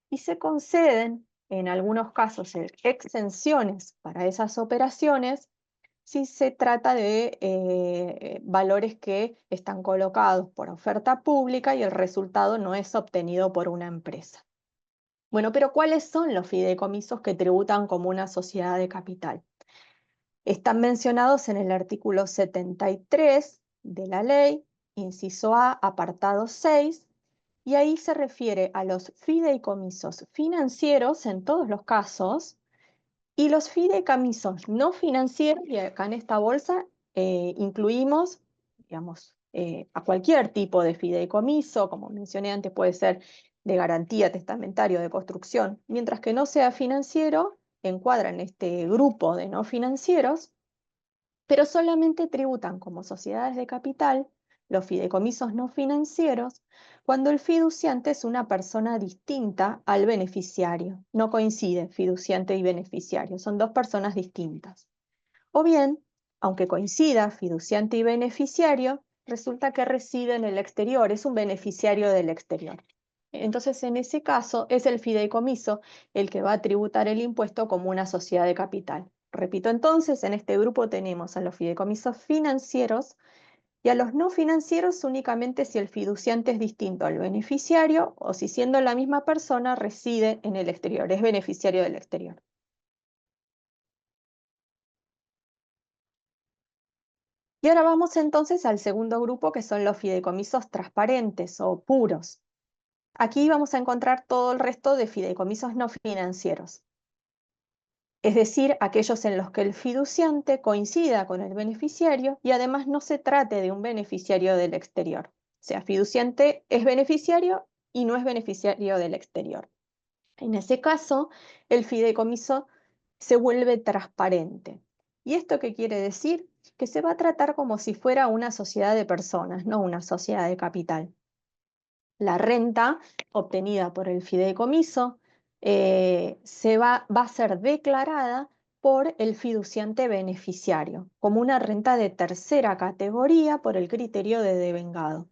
y se conceden en algunos casos exenciones para esas operaciones si se trata de valores que están colocados por oferta pública y el resultado no es obtenido por una empresa. Bueno, pero ¿cuáles son los fideicomisos que tributan como una sociedad de capital? Están mencionados en el artículo 73 de la ley, inciso A, apartado 6, y ahí se refiere a los fideicomisos financieros en todos los casos, y los fideicomisos no financieros. Y acá en esta bolsa incluimos, digamos, a cualquier tipo de fideicomiso, como mencioné antes, puede ser de garantía, testamentario, de construcción, mientras que no sea financiero, encuadra en este grupo de no financieros, pero solamente tributan como sociedades de capital los fideicomisos no financieros cuando el fiduciante es una persona distinta al beneficiario. No coincide fiduciante y beneficiario, son dos personas distintas. O bien, aunque coincida fiduciante y beneficiario, resulta que reside en el exterior, es un beneficiario del exterior. Entonces, en ese caso, es el fideicomiso el que va a tributar el impuesto como una sociedad de capital. Repito entonces, en este grupo tenemos a los fideicomisos financieros y a los no financieros únicamente si el fiduciante es distinto al beneficiario o si, siendo la misma persona, reside en el exterior, es beneficiario del exterior. Y ahora vamos entonces al segundo grupo, que son los fideicomisos transparentes o puros. Aquí vamos a encontrar todo el resto de fideicomisos no financieros, es decir, aquellos en los que el fiduciante coincida con el beneficiario y además no se trate de un beneficiario del exterior. O sea, fiduciante es beneficiario y no es beneficiario del exterior. En ese caso, el fideicomiso se vuelve transparente. ¿Y esto qué quiere decir? Que se va a tratar como si fuera una sociedad de personas, no una sociedad de capital. La renta obtenida por el fideicomiso va a ser declarada por el fiduciante beneficiario como una renta de tercera categoría por el criterio de devengado.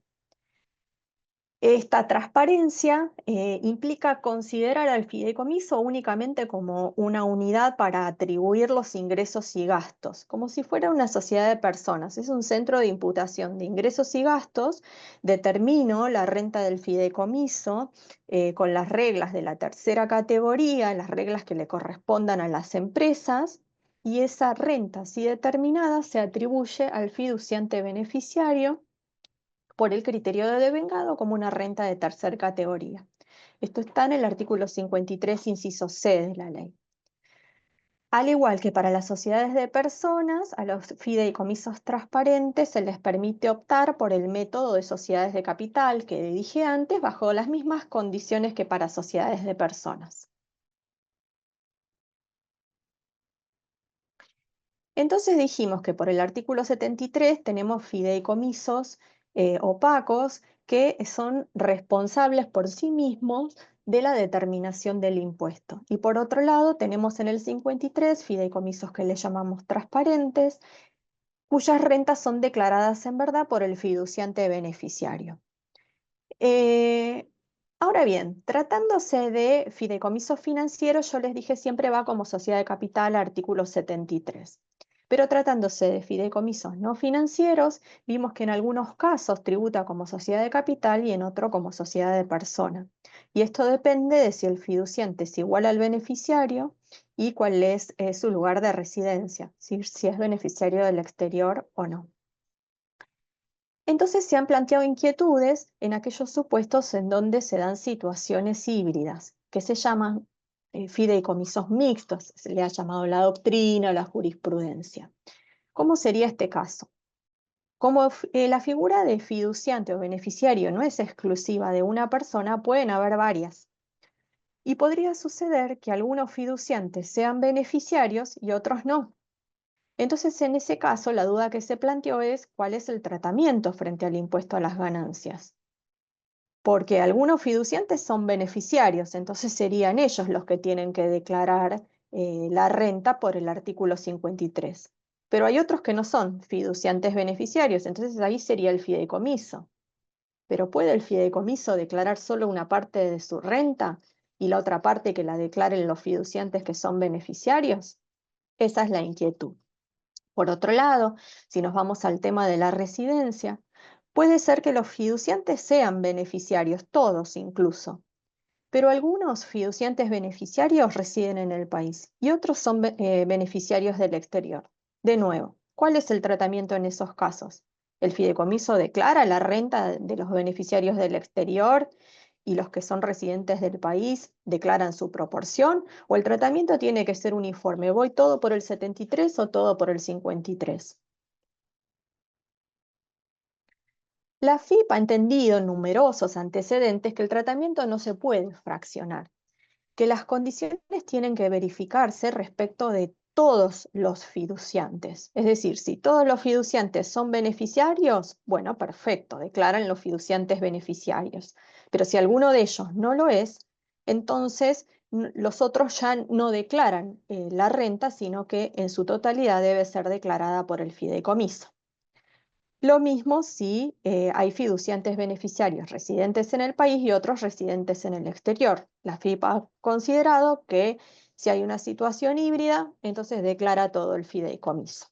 Esta transparencia implica considerar al fideicomiso únicamente como una unidad para atribuir los ingresos y gastos, como si fuera una sociedad de personas. Es un centro de imputación de ingresos y gastos. Determino la renta del fideicomiso con las reglas de la tercera categoría, las reglas que le correspondan a las empresas, y esa renta así determinada se atribuye al fiduciante beneficiario por el criterio de devengado como una renta de tercer categoría. Esto está en el artículo 53, inciso C de la ley. Al igual que para las sociedades de personas, a los fideicomisos transparentes se les permite optar por el método de sociedades de capital que dije antes, bajo las mismas condiciones que para sociedades de personas. Entonces dijimos que por el artículo 73 tenemos fideicomisos opacos que son responsables por sí mismos de la determinación del impuesto. Y por otro lado tenemos en el 53 fideicomisos que le llamamos transparentes, cuyas rentas son declaradas en verdad por el fiduciante beneficiario. Eh, Ahora bien, tratándose de fideicomisos financieros, yo les dije siempre va como sociedad de capital, artículo 73. Pero tratándose de fideicomisos no financieros, vimos que en algunos casos tributa como sociedad de capital y en otro como sociedad de persona. Y esto depende de si el fiduciante es igual al beneficiario y cuál es su lugar de residencia, si es beneficiario del exterior o no. Entonces se han planteado inquietudes en aquellos supuestos en donde se dan situaciones híbridas, que se llaman fideicomisos mixtos, se le ha llamado la doctrina o la jurisprudencia. ¿Cómo sería este caso? Como la figura de fiduciante o beneficiario no es exclusiva de una persona, pueden haber varias. Y podría suceder que algunos fiduciantes sean beneficiarios y otros no. Entonces, en ese caso, la duda que se planteó es cuál es el tratamiento frente al impuesto a las ganancias. Porque algunos fiduciantes son beneficiarios, entonces serían ellos los que tienen que declarar la renta por el artículo 53. Pero hay otros que no son fiduciantes beneficiarios, entonces ahí sería el fideicomiso. Pero ¿puede el fideicomiso declarar solo una parte de su renta y la otra parte que la declaren los fiduciantes que son beneficiarios? Esa es la inquietud. Por otro lado, si nos vamos al tema de la residencia, puede ser que los fiduciantes sean beneficiarios, todos incluso, pero algunos fiduciantes beneficiarios residen en el país y otros son beneficiarios del exterior. De nuevo, ¿cuál es el tratamiento en esos casos? ¿El fideicomiso declara la renta de los beneficiarios del exterior y los que son residentes del país declaran su proporción? ¿O el tratamiento tiene que ser uniforme? ¿Voy todo por el 73 o todo por el 53? La FIP ha entendido en numerosos antecedentes que el tratamiento no se puede fraccionar, que las condiciones tienen que verificarse respecto de todos los fiduciantes. Es decir, si todos los fiduciantes son beneficiarios, bueno, perfecto, declaran los fiduciantes beneficiarios. Pero si alguno de ellos no lo es, entonces los otros ya no declaran la renta, sino que en su totalidad debe ser declarada por el fideicomiso. Lo mismo si hay fiduciantes beneficiarios residentes en el país y otros residentes en el exterior. La FIP ha considerado que si hay una situación híbrida, entonces declara todo el fideicomiso.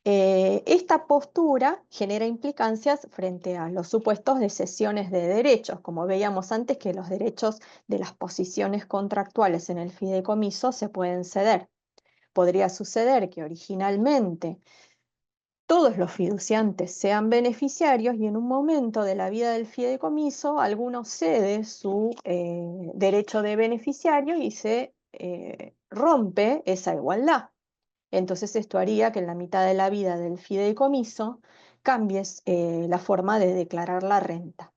Esta postura genera implicancias frente a los supuestos de cesiones de derechos, como veíamos antes que los derechos de las posiciones contractuales en el fideicomiso se pueden ceder. Podría suceder que originalmente todos los fiduciantes sean beneficiarios y en un momento de la vida del fideicomiso alguno cede su derecho de beneficiario y se rompe esa igualdad. Entonces esto haría que en la mitad de la vida del fideicomiso cambies la forma de declarar la renta.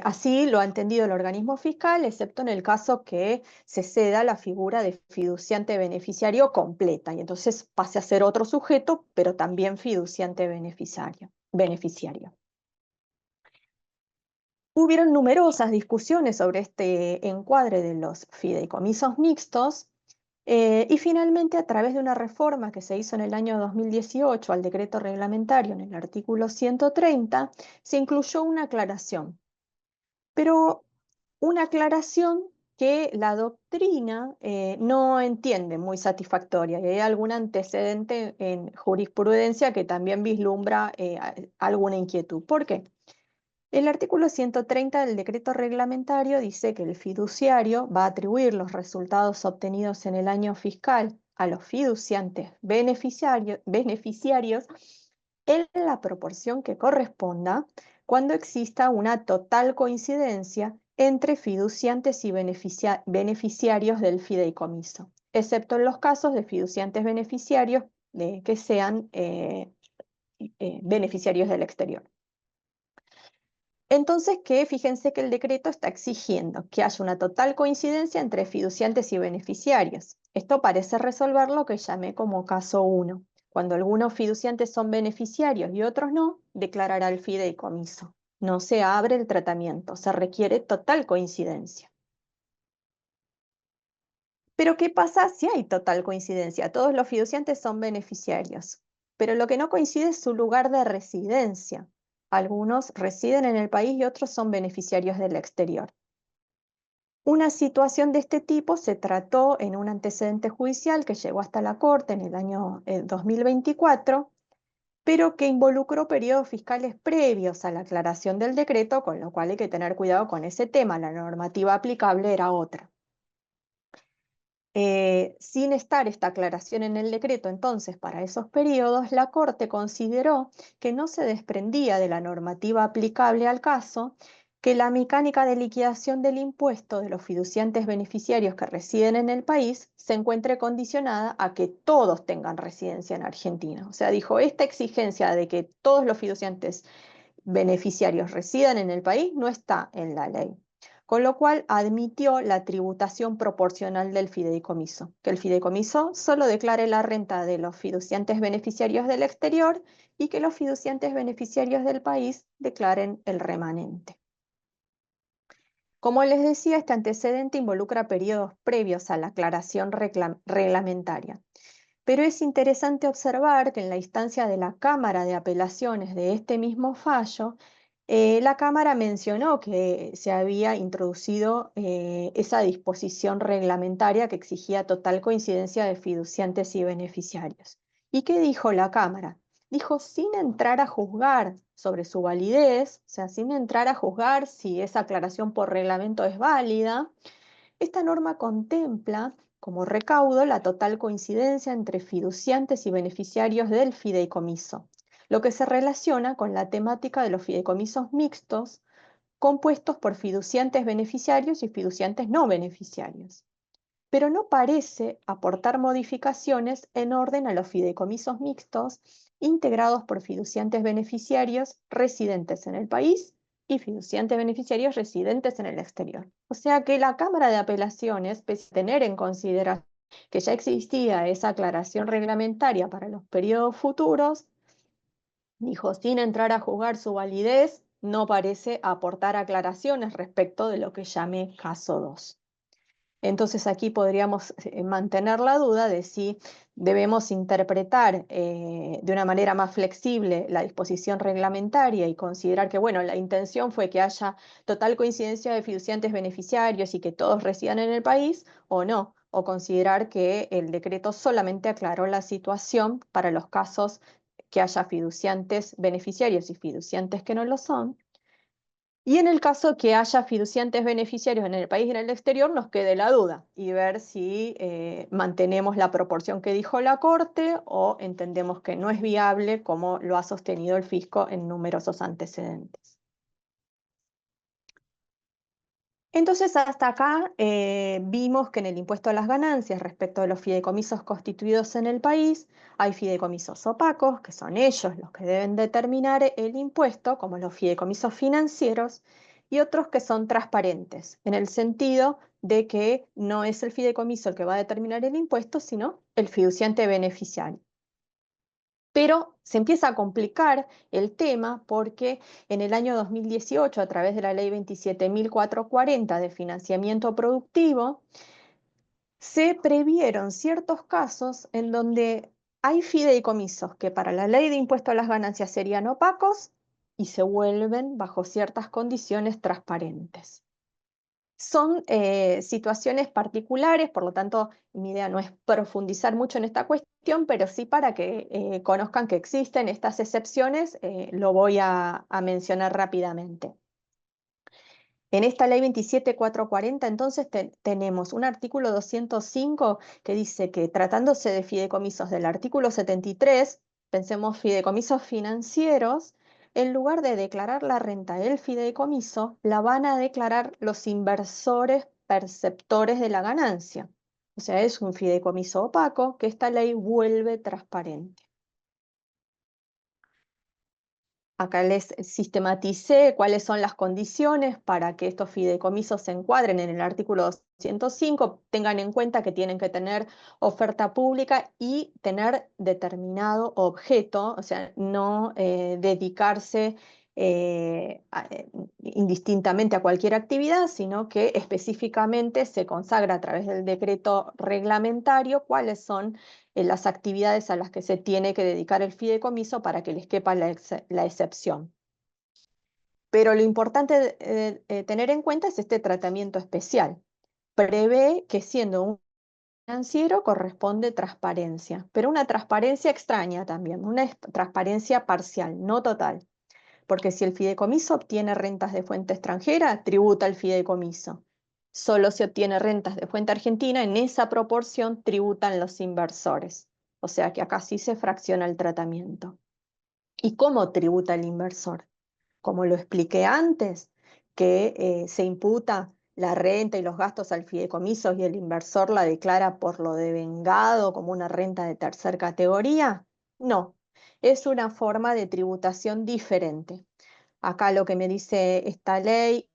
Así lo ha entendido el organismo fiscal, excepto en el caso que se ceda la figura de fiduciante beneficiario completa, y entonces pase a ser otro sujeto, pero también fiduciante beneficiario. Hubieron numerosas discusiones sobre este encuadre de los fideicomisos mixtos, y finalmente, a través de una reforma que se hizo en el año 2018 al decreto reglamentario en el artículo 130, se incluyó una aclaración, pero una aclaración que la doctrina no entiende muy satisfactoria, y hay algún antecedente en jurisprudencia que también vislumbra alguna inquietud. ¿Por qué? El artículo 130 del decreto reglamentario dice que el fiduciario va a atribuir los resultados obtenidos en el año fiscal a los fiduciantes beneficiarios en la proporción que corresponda cuando exista una total coincidencia entre fiduciantes y beneficiarios del fideicomiso, excepto en los casos de fiduciantes beneficiarios que sean beneficiarios del exterior. Entonces, fíjense que el decreto está exigiendo que haya una total coincidencia entre fiduciantes y beneficiarios. Esto parece resolver lo que llamé como caso 1. Cuando algunos fiduciantes son beneficiarios y otros no, declarará el fideicomiso. No se abre el tratamiento, se requiere total coincidencia. Pero ¿qué pasa si hay total coincidencia? Todos los fiduciantes son beneficiarios, pero lo que no coincide es su lugar de residencia. Algunos residen en el país y otros son beneficiarios del exterior. Una situación de este tipo se trató en un antecedente judicial que llegó hasta la Corte en el año 2024, pero que involucró periodos fiscales previos a la aclaración del decreto, con lo cual hay que tener cuidado con ese tema. La normativa aplicable era otra. Sin estar esta aclaración en el decreto, entonces, para esos periodos, la Corte consideró que no se desprendía de la normativa aplicable al caso que la mecánica de liquidación del impuesto de los fiduciantes beneficiarios que residen en el país se encuentre condicionada a que todos tengan residencia en Argentina. O sea, dijo, esta exigencia de que todos los fiduciantes beneficiarios residan en el país no está en la ley. Con lo cual admitió la tributación proporcional del fideicomiso, que el fideicomiso solo declare la renta de los fiduciantes beneficiarios del exterior y que los fiduciantes beneficiarios del país declaren el remanente. Como les decía, este antecedente involucra periodos previos a la aclaración reglamentaria. Pero es interesante observar que en la instancia de la Cámara de Apelaciones de este mismo fallo, la Cámara mencionó que se había introducido esa disposición reglamentaria que exigía total coincidencia de fiduciantes y beneficiarios. ¿Y qué dijo la Cámara? Dijo, sin entrar a juzgar sobre su validez, o sea, sin entrar a juzgar si esa aclaración por reglamento es válida, esta norma contempla como recaudo la total coincidencia entre fiduciantes y beneficiarios del fideicomiso, lo que se relaciona con la temática de los fideicomisos mixtos compuestos por fiduciantes beneficiarios y fiduciantes no beneficiarios. Pero no parece aportar modificaciones en orden a los fideicomisos mixtos integrados por fiduciantes beneficiarios residentes en el país y fiduciantes beneficiarios residentes en el exterior. O sea que la Cámara de Apelaciones, pese a tener en consideración que ya existía esa aclaración reglamentaria para los periodos futuros, dijo, sin entrar a juzgar su validez, no parece aportar aclaraciones respecto de lo que llamé caso 2. Entonces aquí podríamos mantener la duda de si debemos interpretar de una manera más flexible la disposición reglamentaria y considerar que, bueno, la intención fue que haya total coincidencia de fiduciantes beneficiarios y que todos residan en el país, o no, o considerar que el decreto solamente aclaró la situación para los casos que haya fiduciantes beneficiarios y fiduciantes que no lo son. Y en el caso que haya fiduciantes beneficiarios en el país y en el exterior, nos quede la duda y ver si mantenemos la proporción que dijo la Corte o entendemos que no es viable, como lo ha sostenido el fisco en numerosos antecedentes. Entonces, hasta acá vimos que en el impuesto a las ganancias, respecto de los fideicomisos constituidos en el país, hay fideicomisos opacos, que son ellos los que deben determinar el impuesto, como los fideicomisos financieros, y otros que son transparentes, en el sentido de que no es el fideicomiso el que va a determinar el impuesto, sino el fiduciante beneficiario. Pero se empieza a complicar el tema porque en el año 2018, a través de la ley 27.440 de financiamiento productivo, se previeron ciertos casos en donde hay fideicomisos que para la ley de impuesto a las ganancias serían opacos y se vuelven bajo ciertas condiciones transparentes. Son situaciones particulares, por lo tanto, mi idea no es profundizar mucho en esta cuestión, pero sí para que conozcan que existen estas excepciones, lo voy a mencionar rápidamente. En esta ley 27.440, entonces, tenemos un artículo 205 que dice que tratándose de fideicomisos del artículo 73, pensemos fideicomisos financieros, en lugar de declarar la renta del fideicomiso, la van a declarar los inversores perceptores de la ganancia. O sea, es un fideicomiso opaco que esta ley vuelve transparente. Acá les sistematicé cuáles son las condiciones para que estos fideicomisos se encuadren en el artículo 205. Tengan en cuenta que tienen que tener oferta pública y tener determinado objeto, o sea, no dedicarse indistintamente a cualquier actividad, sino que específicamente se consagra a través del decreto reglamentario cuáles son las actividades a las que se tiene que dedicar el fideicomiso para que les quepa la excepción. Pero lo importante tener en cuenta es este tratamiento especial. Prevé que siendo un financiero corresponde transparencia, pero una transparencia extraña también, una transparencia parcial, no total. Porque si el fideicomiso obtiene rentas de fuente extranjera, tributa el fideicomiso. Solo si obtiene rentas de fuente argentina, en esa proporción tributan los inversores. O sea que acá sí se fracciona el tratamiento. ¿Y cómo tributa el inversor? Como lo expliqué antes, que se imputa la renta y los gastos al fideicomiso y el inversor la declara por lo devengado como una renta de tercera categoría. No, es una forma de tributación diferente. Acá lo que me dice esta ley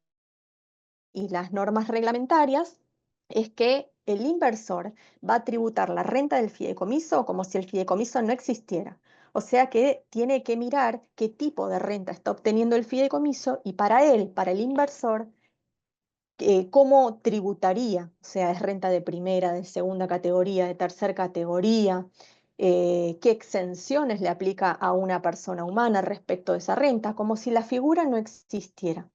y las normas reglamentarias es que el inversor va a tributar la renta del fideicomiso como si el fideicomiso no existiera. O sea que tiene que mirar qué tipo de renta está obteniendo el fideicomiso y para él, para el inversor, cómo tributaría. O sea, es renta de primera, de segunda categoría, de tercera categoría, qué exenciones le aplica a una persona humana respecto de esa renta, como si la figura no existiera.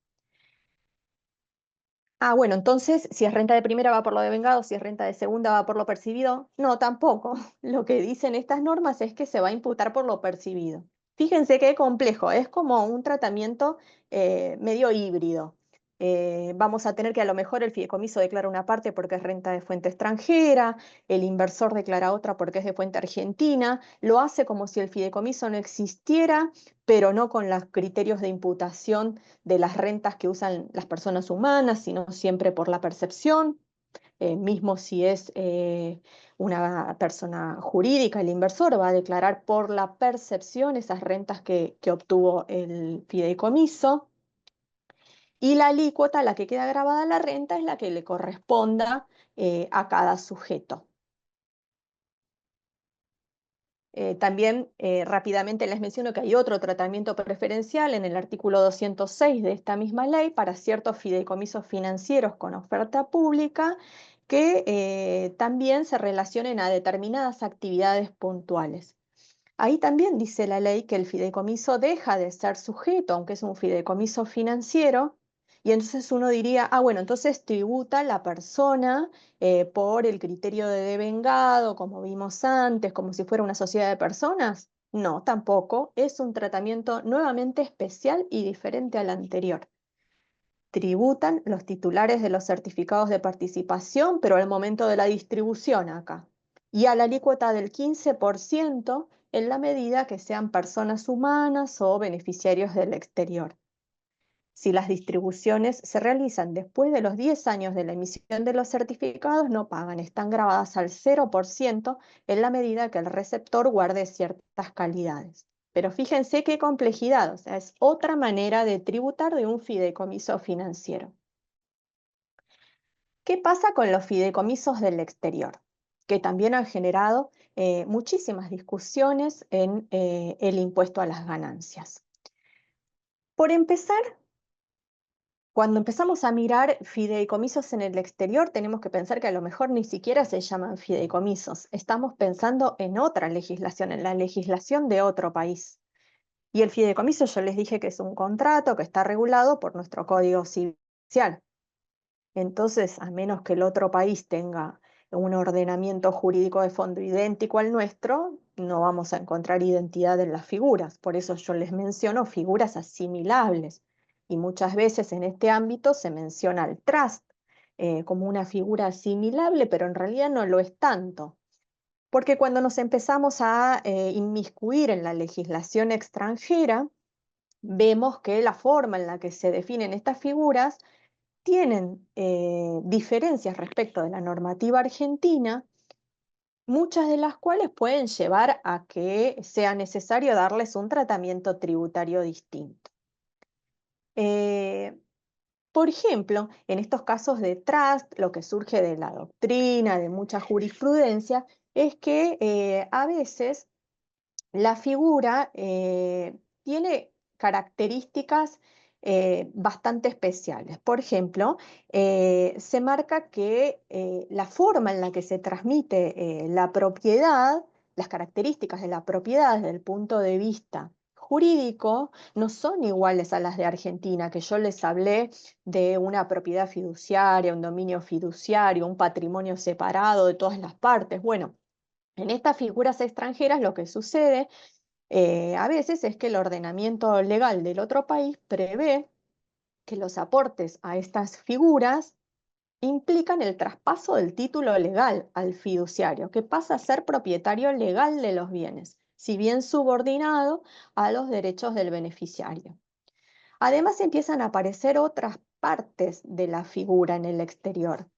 Ah, bueno, entonces, si es renta de primera va por lo devengado, si es renta de segunda va por lo percibido. No, tampoco. Lo que dicen estas normas es que se va a imputar por lo percibido. Fíjense qué complejo, es como un tratamiento medio híbrido. Vamos a tener que a lo mejor el fideicomiso declara una parte porque es renta de fuente extranjera, el inversor declara otra porque es de fuente argentina, lo hace como si el fideicomiso no existiera, pero no con los criterios de imputación de las rentas que usan las personas humanas, sino siempre por la percepción, mismo si es una persona jurídica, el inversor va a declarar por la percepción esas rentas que obtuvo el fideicomiso, y la alícuota a la que queda grabada la renta es la que le corresponda a cada sujeto. También rápidamente les menciono que hay otro tratamiento preferencial en el artículo 206 de esta misma ley para ciertos fideicomisos financieros con oferta pública que también se relacionen a determinadas actividades puntuales. Ahí también dice la ley que el fideicomiso deja de ser sujeto, aunque es un fideicomiso financiero, y entonces uno diría, ah, bueno, entonces tributa la persona por el criterio de devengado, como vimos antes, como si fuera una sociedad de personas. No, tampoco. Es un tratamiento nuevamente especial y diferente al anterior. Tributan los titulares de los certificados de participación, pero al momento de la distribución acá. Y a la alícuota del 15% en la medida que sean personas humanas o beneficiarios del exterior. Si las distribuciones se realizan después de los 10 años de la emisión de los certificados, no pagan, están grabadas al 0% en la medida que el receptor guarde ciertas calidades. Pero fíjense qué complejidad, o sea, es otra manera de tributar de un fideicomiso financiero. ¿Qué pasa con los fideicomisos del exterior? Que también han generado muchísimas discusiones en el impuesto a las ganancias. Por empezar, cuando empezamos a mirar fideicomisos en el exterior, tenemos que pensar que a lo mejor ni siquiera se llaman fideicomisos. Estamos pensando en otra legislación, en la legislación de otro país. Y el fideicomiso, yo les dije que es un contrato que está regulado por nuestro Código Civil. Entonces, a menos que el otro país tenga un ordenamiento jurídico de fondo idéntico al nuestro, no vamos a encontrar identidad en las figuras. Por eso yo les menciono figuras asimilables. Y muchas veces en este ámbito se menciona al trust como una figura asimilable, pero en realidad no lo es tanto. Porque cuando nos empezamos a inmiscuir en la legislación extranjera, vemos que la forma en la que se definen estas figuras tienen diferencias respecto de la normativa argentina, muchas de las cuales pueden llevar a que sea necesario darles un tratamiento tributario distinto. Por ejemplo, en estos casos de trust, lo que surge de la doctrina, de mucha jurisprudencia, es que a veces la figura tiene características bastante especiales. Por ejemplo, se marca que la forma en la que se transmite la propiedad, las características de la propiedad desde el punto de vista jurídico, no son iguales a las de Argentina, que yo les hablé de una propiedad fiduciaria, un dominio fiduciario, un patrimonio separado de todas las partes. Bueno, en estas figuras extranjeras lo que sucede a veces es que el ordenamiento legal del otro país prevé que los aportes a estas figuras implican el traspaso del título legal al fiduciario, que pasa a ser propietario legal de los bienes, si bien subordinado a los derechos del beneficiario. Además empiezan a aparecer otras partes de la figura en el exterior.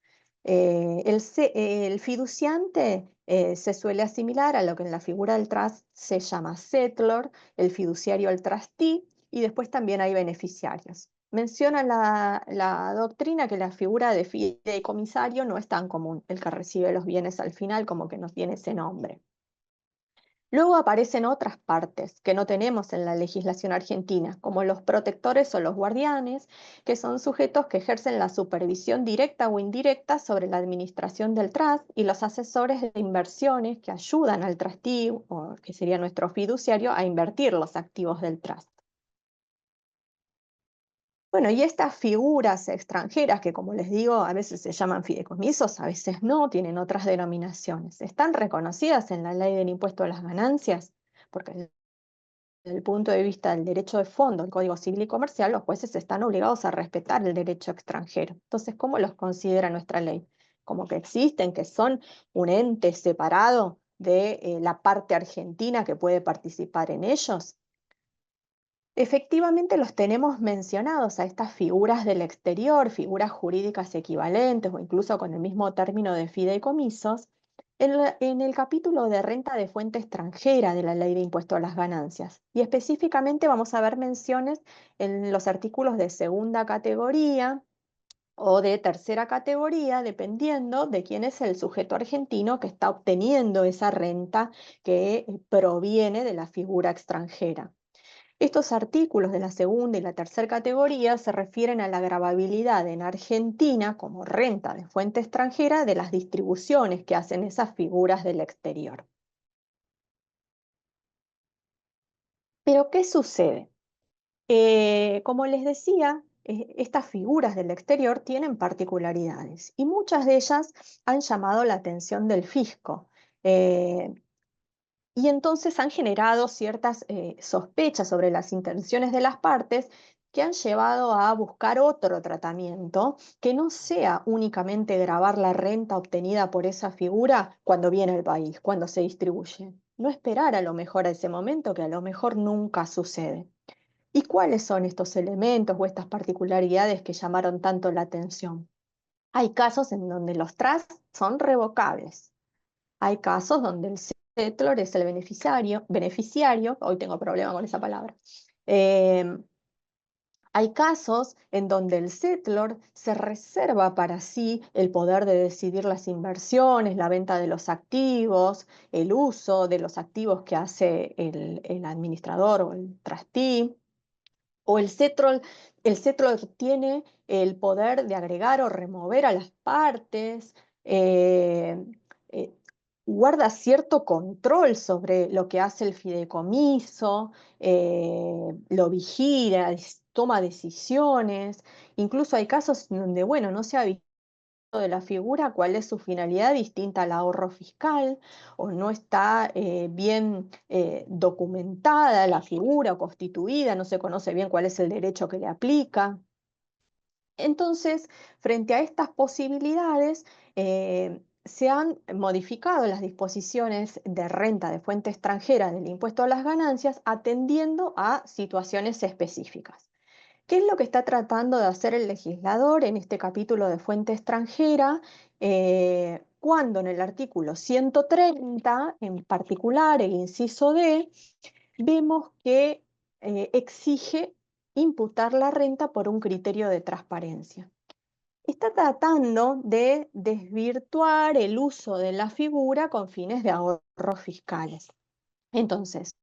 El fiduciante se suele asimilar a lo que en la figura del trust se llama settlor, el fiduciario el trustee, y después también hay beneficiarios. Menciona la doctrina que la figura de fideicomisario no es tan común, el que recibe los bienes al final como que no tiene ese nombre. Luego aparecen otras partes que no tenemos en la legislación argentina, como los protectores o los guardianes, que son sujetos que ejercen la supervisión directa o indirecta sobre la administración del trust, y los asesores de inversiones que ayudan al trustee, o que sería nuestro fiduciario, a invertir los activos del trust. Bueno, y estas figuras extranjeras que, como les digo, a veces se llaman fideicomisos, a veces no, tienen otras denominaciones. ¿Están reconocidas en la ley del impuesto a las ganancias? Porque desde el punto de vista del derecho de fondo, el Código Civil y Comercial, los jueces están obligados a respetar el derecho extranjero. Entonces, ¿cómo los considera nuestra ley? Como que existen, que son un ente separado de la parte argentina que puede participar en ellos. Efectivamente los tenemos mencionados a estas figuras del exterior, figuras jurídicas equivalentes o incluso con el mismo término de fideicomisos, en el capítulo de renta de fuente extranjera de la Ley de Impuesto a las Ganancias. Y específicamente vamos a ver menciones en los artículos de segunda categoría o de tercera categoría, dependiendo de quién es el sujeto argentino que está obteniendo esa renta que proviene de la figura extranjera. Estos artículos de la segunda y la tercera categoría se refieren a la gravabilidad en Argentina como renta de fuente extranjera de las distribuciones que hacen esas figuras del exterior. Pero, ¿qué sucede? Como les decía, estas figuras del exterior tienen particularidades y muchas de ellas han llamado la atención del fisco. Eh, Y entonces han generado ciertas sospechas sobre las intenciones de las partes que han llevado a buscar otro tratamiento que no sea únicamente gravar la renta obtenida por esa figura cuando viene al país, cuando se distribuye. No esperar a lo mejor a ese momento que a lo mejor nunca sucede. ¿Y cuáles son estos elementos o estas particularidades que llamaron tanto la atención? Hay casos en donde los trusts son revocables. Hay casos donde el settlor es el beneficiario, hoy tengo problema con esa palabra. Hay casos en donde el settlor se reserva para sí el poder de decidir las inversiones, la venta de los activos, el uso de los activos que hace el administrador o el trustee. O el settlor tiene el poder de agregar o remover a las partes, eh, eh, guarda cierto control sobre lo que hace el fideicomiso, lo vigila, toma decisiones. Incluso hay casos donde, bueno, no se ha visto de la figura cuál es su finalidad distinta al ahorro fiscal o no está bien documentada la figura o constituida, no se conoce bien cuál es el derecho que le aplica. Entonces, frente a estas posibilidades, se han modificado las disposiciones de renta de fuente extranjera del impuesto a las ganancias atendiendo a situaciones específicas. ¿Qué es lo que está tratando de hacer el legislador en este capítulo de fuente extranjera? Cuando en el artículo 130, en particular el inciso D, vemos que exige imputar la renta por un criterio de transparencia. Está tratando de desvirtuar el uso de la figura con fines de ahorros fiscales. Entonces,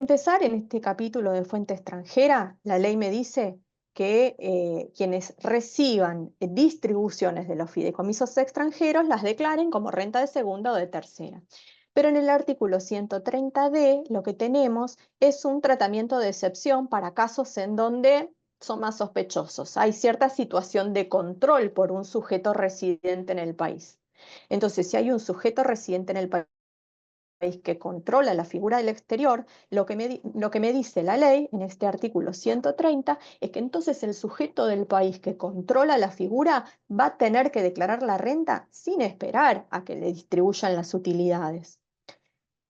empezar en este capítulo de fuente extranjera, la ley me dice que quienes reciban distribuciones de los fideicomisos extranjeros las declaren como renta de segunda o de tercera. Pero en el artículo 130D lo que tenemos es un tratamiento de excepción para casos en donde son más sospechosos. Hay cierta situación de control por un sujeto residente en el país. Entonces, si hay un sujeto residente en el país que controla la figura del exterior, lo que me dice la ley en este artículo 130 es que entonces el sujeto del país que controla la figura va a tener que declarar la renta sin esperar a que le distribuyan las utilidades.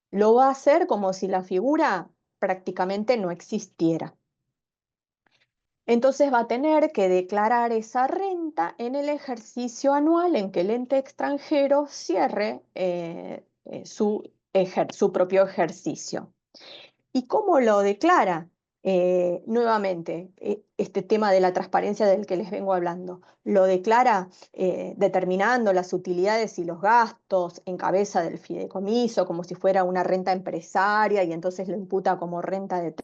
Lo va a hacer como si la figura prácticamente no existiera. Entonces va a tener que declarar esa renta en el ejercicio anual en que el ente extranjero cierre su propio ejercicio. ¿Y cómo lo declara? Nuevamente, este tema de la transparencia del que les vengo hablando, lo declara determinando las utilidades y los gastos en cabeza del fideicomiso, como si fuera una renta empresaria y entonces lo imputa como renta de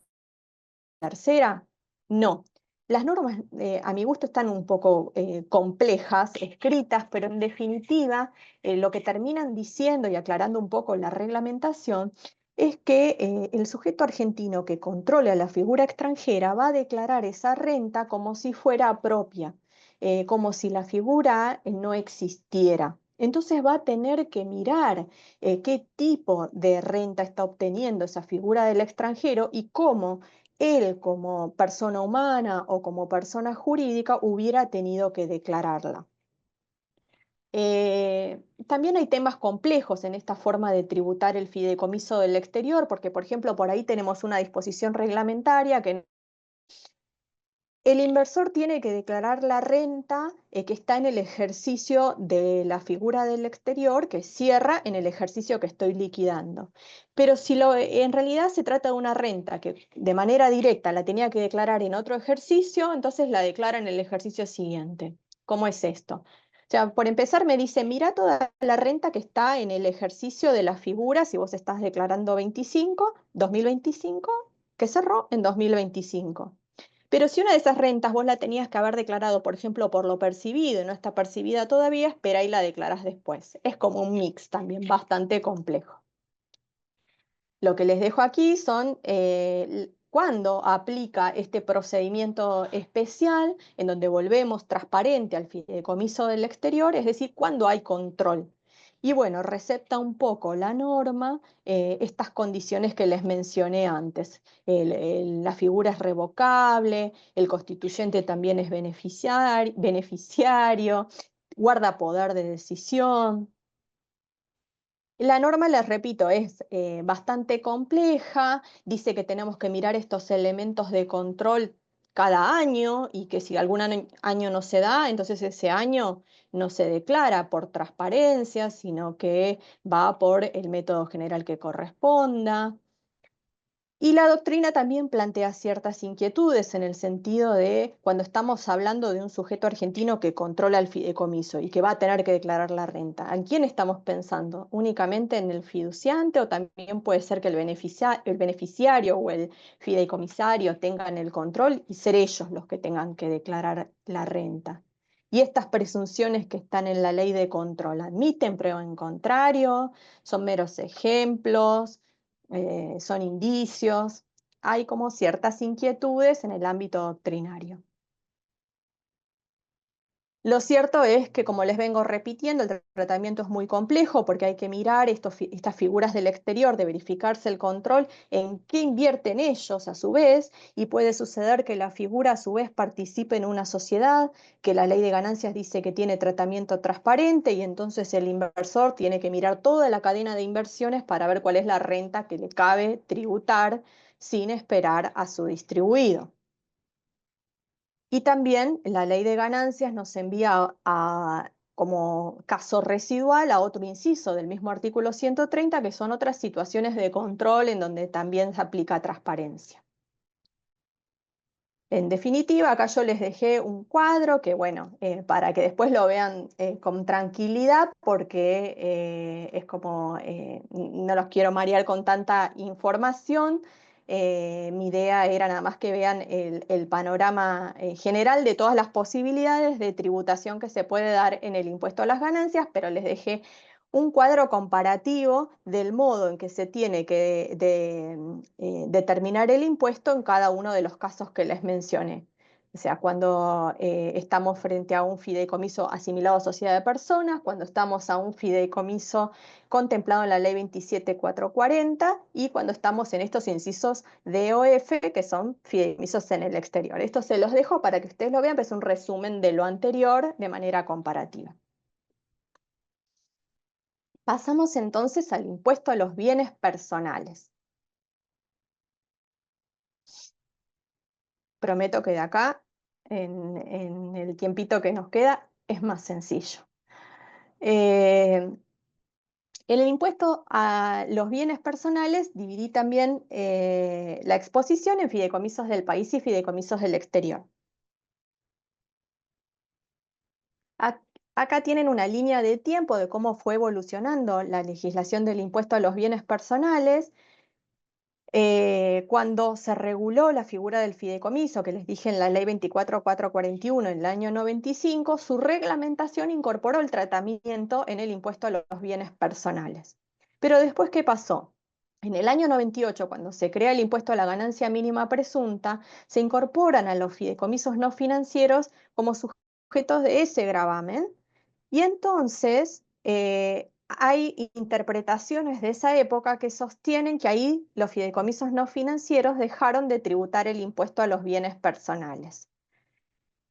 tercera. No. Las normas, a mi gusto, están un poco complejas, escritas, pero en definitiva, lo que terminan diciendo y aclarando un poco la reglamentación es que el sujeto argentino que controle a la figura extranjera va a declarar esa renta como si fuera propia, como si la figura no existiera. Entonces va a tener que mirar qué tipo de renta está obteniendo esa figura del extranjero y cómo él como persona humana o como persona jurídica hubiera tenido que declararla. También hay temas complejos en esta forma de tributar el fideicomiso del exterior, porque por ejemplo por ahí tenemos una disposición reglamentaria que el inversor tiene que declarar la renta que está en el ejercicio de la figura del exterior que cierra en el ejercicio que estoy liquidando. Pero si en realidad se trata de una renta que de manera directa la tenía que declarar en otro ejercicio, entonces la declara en el ejercicio siguiente. ¿Cómo es esto? O sea, por empezar me dice, mira toda la renta que está en el ejercicio de la figura, si vos estás declarando 2025, que cerró en 2025. Pero si una de esas rentas vos la tenías que haber declarado, por ejemplo, por lo percibido y no está percibida todavía, espera y la declaras después. Es como un mix también bastante complejo. Lo que les dejo aquí son cuando aplica este procedimiento especial, en donde volvemos transparente al fideicomiso del exterior, es decir, cuando hay control. Y bueno, recepta un poco la norma estas condiciones que les mencioné antes. La figura es revocable, el constituyente también es beneficiario, guarda poder de decisión. La norma, les repito, es bastante compleja, dice que tenemos que mirar estos elementos de control cada año y que si algún año no se da, entonces ese año no se declara por transparencia, sino que va por el método general que corresponda. Y la doctrina también plantea ciertas inquietudes en el sentido de cuando estamos hablando de un sujeto argentino que controla el fideicomiso y que va a tener que declarar la renta. ¿En quién estamos pensando? ¿Únicamente en el fiduciante o también puede ser que el beneficiario o el fideicomisario tengan el control y ser ellos los que tengan que declarar la renta? Y estas presunciones que están en la ley de control, ¿admiten prueba en contrario? ¿Son meros ejemplos? ¿Son indicios? Hay como ciertas inquietudes en el ámbito doctrinario. Lo cierto es que, como les vengo repitiendo, el tratamiento es muy complejo porque hay que mirar estas figuras del exterior, de verificarse el control, en qué invierten ellos a su vez, y puede suceder que la figura a su vez participe en una sociedad, que la ley de ganancias dice que tiene tratamiento transparente y entonces el inversor tiene que mirar toda la cadena de inversiones para ver cuál es la renta que le cabe tributar sin esperar a su distribuido. Y también la ley de ganancias nos envía como caso residual a otro inciso del mismo artículo 130, que son otras situaciones de control en donde también se aplica transparencia. En definitiva, acá yo les dejé un cuadro que, bueno, para que después lo vean con tranquilidad, porque es como, no los quiero marear con tanta información. Mi idea era nada más que vean el panorama general de todas las posibilidades de tributación que se puede dar en el impuesto a las ganancias, pero les dejé un cuadro comparativo del modo en que se tiene que determinar el impuesto en cada uno de los casos que les mencioné. O sea, cuando estamos frente a un fideicomiso asimilado a sociedad de personas, cuando estamos a un fideicomiso contemplado en la ley 27440 y cuando estamos en estos incisos de OF, que son fideicomisos en el exterior. Esto se los dejo para que ustedes lo vean, pero es un resumen de lo anterior de manera comparativa. Pasamos entonces al impuesto a los bienes personales. Prometo que de acá, en el tiempito que nos queda, es más sencillo. En el impuesto a los bienes personales dividí también la exposición en fideicomisos del país y fideicomisos del exterior. Acá tienen una línea de tiempo de cómo fue evolucionando la legislación del impuesto a los bienes personales. Cuando se reguló la figura del fideicomiso, que les dije en la ley 24441 en el año 95, su reglamentación incorporó el tratamiento en el impuesto a los bienes personales. Pero después, ¿qué pasó? En el año 98, cuando se crea el impuesto a la ganancia mínima presunta, se incorporan a los fideicomisos no financieros como sujetos de ese gravamen, y entonces hay interpretaciones de esa época que sostienen que ahí los fideicomisos no financieros dejaron de tributar el impuesto a los bienes personales.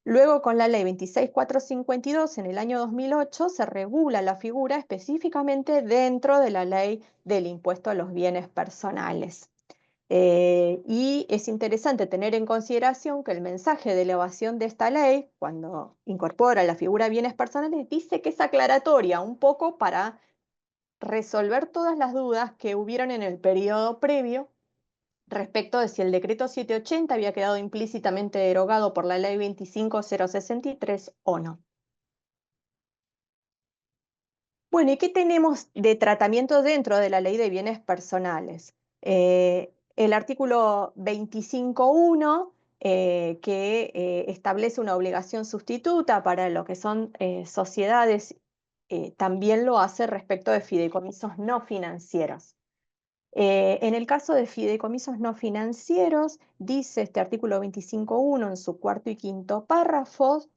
Luego, con la ley 26452 en el año 2008, se regula la figura específicamente dentro de la ley del impuesto a los bienes personales. Y es interesante tener en consideración que el mensaje de elevación de esta ley, cuando incorpora la figura de bienes personales, dice que es aclaratoria un poco para resolver todas las dudas que hubieron en el periodo previo respecto de si el decreto 780 había quedado implícitamente derogado por la ley 25063 o no. Bueno, ¿y qué tenemos de tratamiento dentro de la ley de bienes personales? El artículo 25.1, que establece una obligación sustituta para lo que son sociedades, también lo hace respecto de fideicomisos no financieros. En el caso de fideicomisos no financieros, dice este artículo 25.1 en su cuarto y quinto párrafos,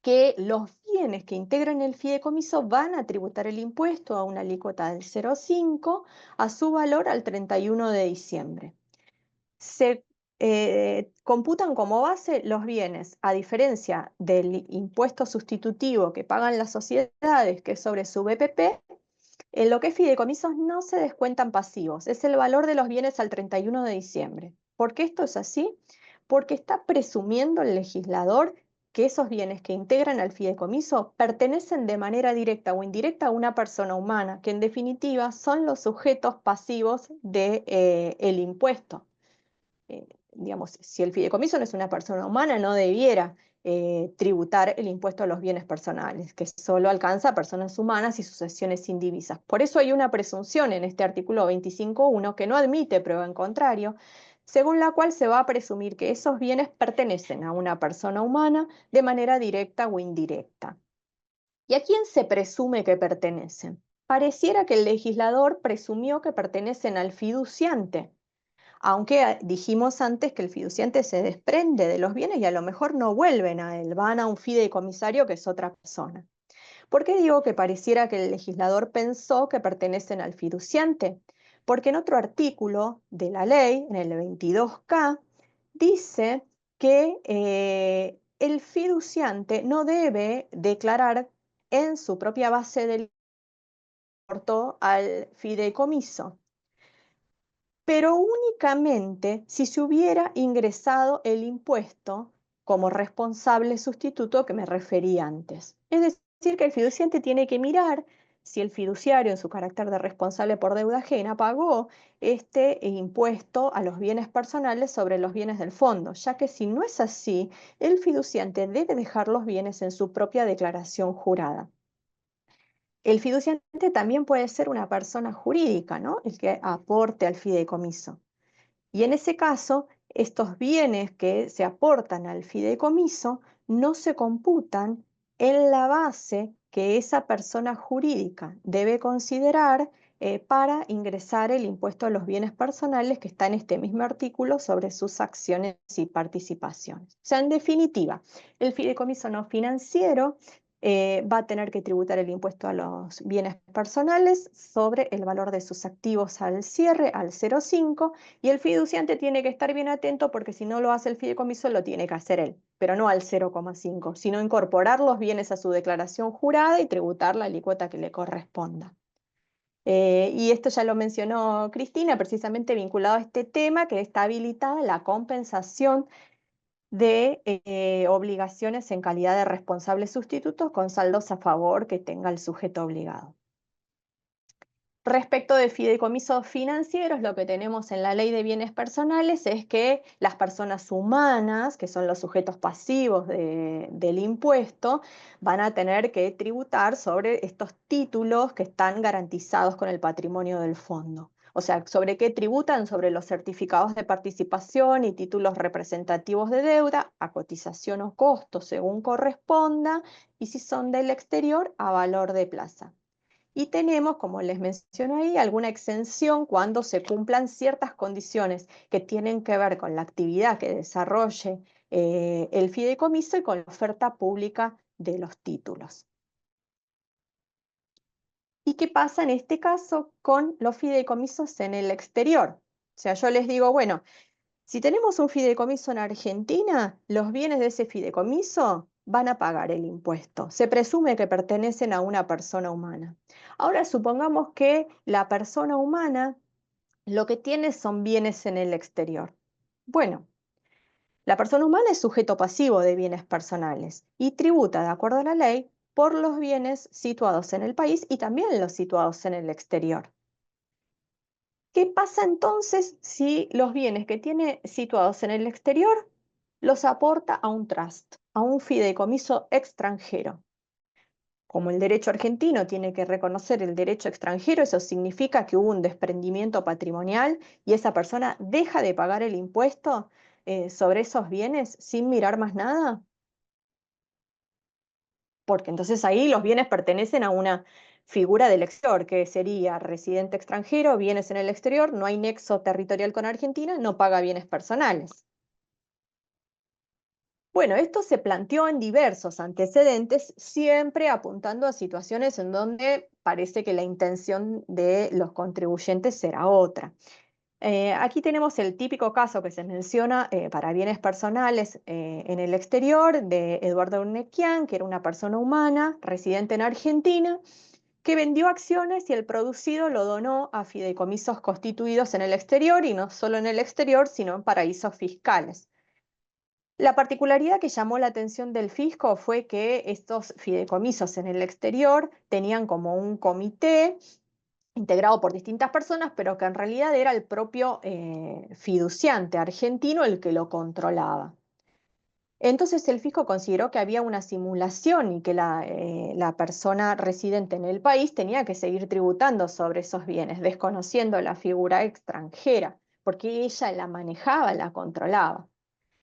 que los bienes que integran el fideicomiso van a tributar el impuesto a una alícuota del 0,5 a su valor al 31 de diciembre. Se computan como base los bienes, a diferencia del impuesto sustitutivo que pagan las sociedades, que es sobre su BPP. En lo que es fideicomisos no se descuentan pasivos, es el valor de los bienes al 31 de diciembre. ¿Por qué esto es así? porque está presumiendo el legislador que esos bienes que integran al fideicomiso pertenecen de manera directa o indirecta a una persona humana, que en definitiva son los sujetos pasivos del impuesto. Digamos, si el fideicomiso no es una persona humana, no debiera tributar el impuesto a los bienes personales, que solo alcanza a personas humanas y sucesiones indivisas. Por eso hay una presunción en este artículo 25.1 que no admite prueba en contrario, según la cual se va a presumir que esos bienes pertenecen a una persona humana de manera directa o indirecta. ¿Y a quién se presume que pertenecen? Pareciera que el legislador presumió que pertenecen al fiduciante, aunque dijimos antes que el fiduciante se desprende de los bienes y a lo mejor no vuelven a él, van a un fideicomisario que es otra persona. ¿Por qué digo que pareciera que el legislador pensó que pertenecen al fiduciante? Porque en otro artículo de la ley, en el 22K, dice que el fiduciante no debe declarar en su propia base del importe al fideicomiso, pero únicamente si se hubiera ingresado el impuesto como responsable sustituto que me referí antes. Es decir, que el fiduciante tiene que mirar si el fiduciario, en su carácter de responsable por deuda ajena, pagó este impuesto a los bienes personales sobre los bienes del fondo, ya que si no es así, el fiduciante debe dejar los bienes en su propia declaración jurada. El fiduciante también puede ser una persona jurídica, ¿no? El que aporte al fideicomiso. Y en ese caso, estos bienes que se aportan al fideicomiso no se computan en la base que esa persona jurídica debe considerar para ingresar el impuesto a los bienes personales que está en este mismo artículo sobre sus acciones y participaciones. O sea, en definitiva, el fideicomiso no financiero va a tener que tributar el impuesto a los bienes personales sobre el valor de sus activos al cierre, al 0,5, y el fiduciante tiene que estar bien atento porque si no lo hace el fideicomiso lo tiene que hacer él, pero no al 0,5, sino incorporar los bienes a su declaración jurada y tributar la alícuota que le corresponda. Y esto ya lo mencionó Cristina, precisamente vinculado a este tema, que está habilitada la compensación de obligaciones en calidad de responsables sustitutos con saldos a favor que tenga el sujeto obligado. Respecto de fideicomisos financieros, lo que tenemos en la Ley de Bienes Personales es que las personas humanas, que son los sujetos pasivos del impuesto, van a tener que tributar sobre estos títulos que están garantizados con el patrimonio del fondo. O sea, ¿sobre qué tributan? Sobre los certificados de participación y títulos representativos de deuda, a cotización o costo según corresponda, y si son del exterior, a valor de plaza. Y tenemos, como les menciono ahí, alguna exención cuando se cumplan ciertas condiciones que tienen que ver con la actividad que desarrolle el fideicomiso y con la oferta pública de los títulos. ¿Y qué pasa en este caso con los fideicomisos en el exterior? O sea, yo les digo, bueno, si tenemos un fideicomiso en Argentina, los bienes de ese fideicomiso van a pagar el impuesto. Se presume que pertenecen a una persona humana. Ahora supongamos que la persona humana lo que tiene son bienes en el exterior. Bueno, la persona humana es sujeto pasivo de bienes personales y tributa, de acuerdo a la ley, por los bienes situados en el país y también los situados en el exterior. ¿Qué pasa entonces si los bienes que tiene situados en el exterior los aporta a un trust, a un fideicomiso extranjero? Como el derecho argentino tiene que reconocer el derecho extranjero, eso significa que hubo un desprendimiento patrimonial y esa persona deja de pagar el impuesto sobre esos bienes sin mirar más nada. Porque entonces ahí los bienes pertenecen a una figura del exterior, que sería residente extranjero, bienes en el exterior, no hay nexo territorial con Argentina, no paga bienes personales. Bueno, esto se planteó en diversos antecedentes, siempre apuntando a situaciones en donde parece que la intención de los contribuyentes era otra. Aquí tenemos el típico caso que se menciona para bienes personales en el exterior de Eduardo Urnequian, que era una persona humana residente en Argentina, que vendió acciones y el producido lo donó a fideicomisos constituidos en el exterior, y no solo en el exterior, sino en paraísos fiscales. La particularidad que llamó la atención del fisco fue que estos fideicomisos en el exterior tenían como un comité integrado por distintas personas, pero que en realidad era el propio fiduciante argentino el que lo controlaba. Entonces el fisco consideró que había una simulación y que la persona residente en el país tenía que seguir tributando sobre esos bienes, desconociendo la figura extranjera, porque ella la manejaba, la controlaba.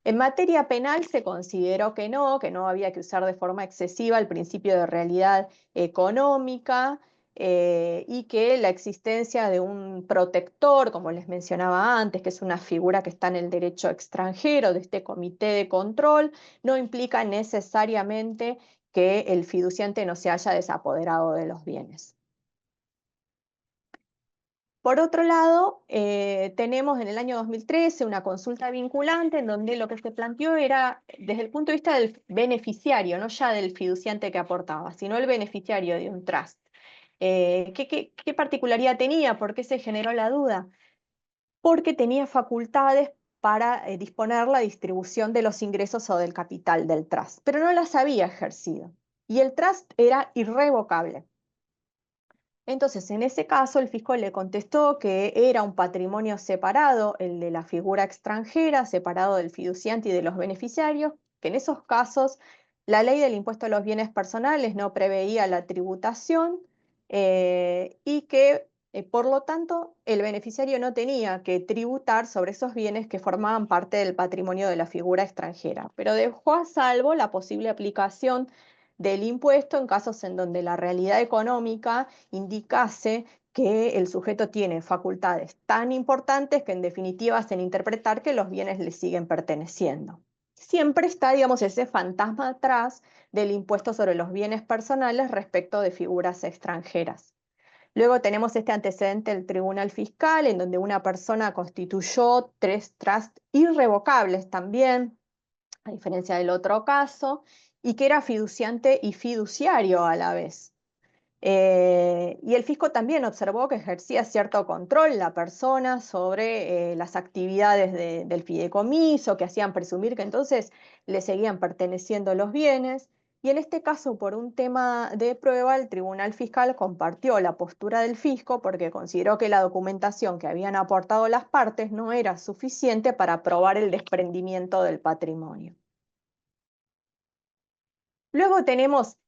En materia penal se consideró que no había que usar de forma excesiva el principio de realidad económica y que la existencia de un protector, como les mencionaba antes, que es una figura que está en el derecho extranjero, de este comité de control, no implica necesariamente que el fiduciante no se haya desapoderado de los bienes. Por otro lado, tenemos en el año 2013 una consulta vinculante en donde lo que se planteó era, desde el punto de vista del beneficiario, no ya del fiduciante que aportaba, sino el beneficiario de un trust. ¿Qué particularidad tenía? ¿Por qué se generó la duda? Porque tenía facultades para disponer la distribución de los ingresos o del capital del trust, pero no las había ejercido. Y el trust era irrevocable. Entonces, en ese caso, el fisco le contestó que era un patrimonio separado, el de la figura extranjera, separado del fiduciante y de los beneficiarios, que en esos casos la ley del impuesto a los bienes personales no preveía la tributación y que, por lo tanto, el beneficiario no tenía que tributar sobre esos bienes que formaban parte del patrimonio de la figura extranjera, pero dejó a salvo la posible aplicación del impuesto en casos en donde la realidad económica indicase que el sujeto tiene facultades tan importantes que en definitiva hacen interpretar que los bienes le siguen perteneciendo. Siempre está, digamos, ese fantasma atrás del impuesto sobre los bienes personales respecto de figuras extranjeras. Luego tenemos este antecedente del Tribunal Fiscal, en donde una persona constituyó 3 trusts irrevocables también, a diferencia del otro caso, y que era fiduciante y fiduciario a la vez. Y el fisco también observó que ejercía cierto control la persona sobre las actividades del fideicomiso, que hacían presumir que entonces le seguían perteneciendo los bienes. Y en este caso, por un tema de prueba, el Tribunal Fiscal compartió la postura del fisco porque consideró que la documentación que habían aportado las partes no era suficiente para probar el desprendimiento del patrimonio. Luego tenemos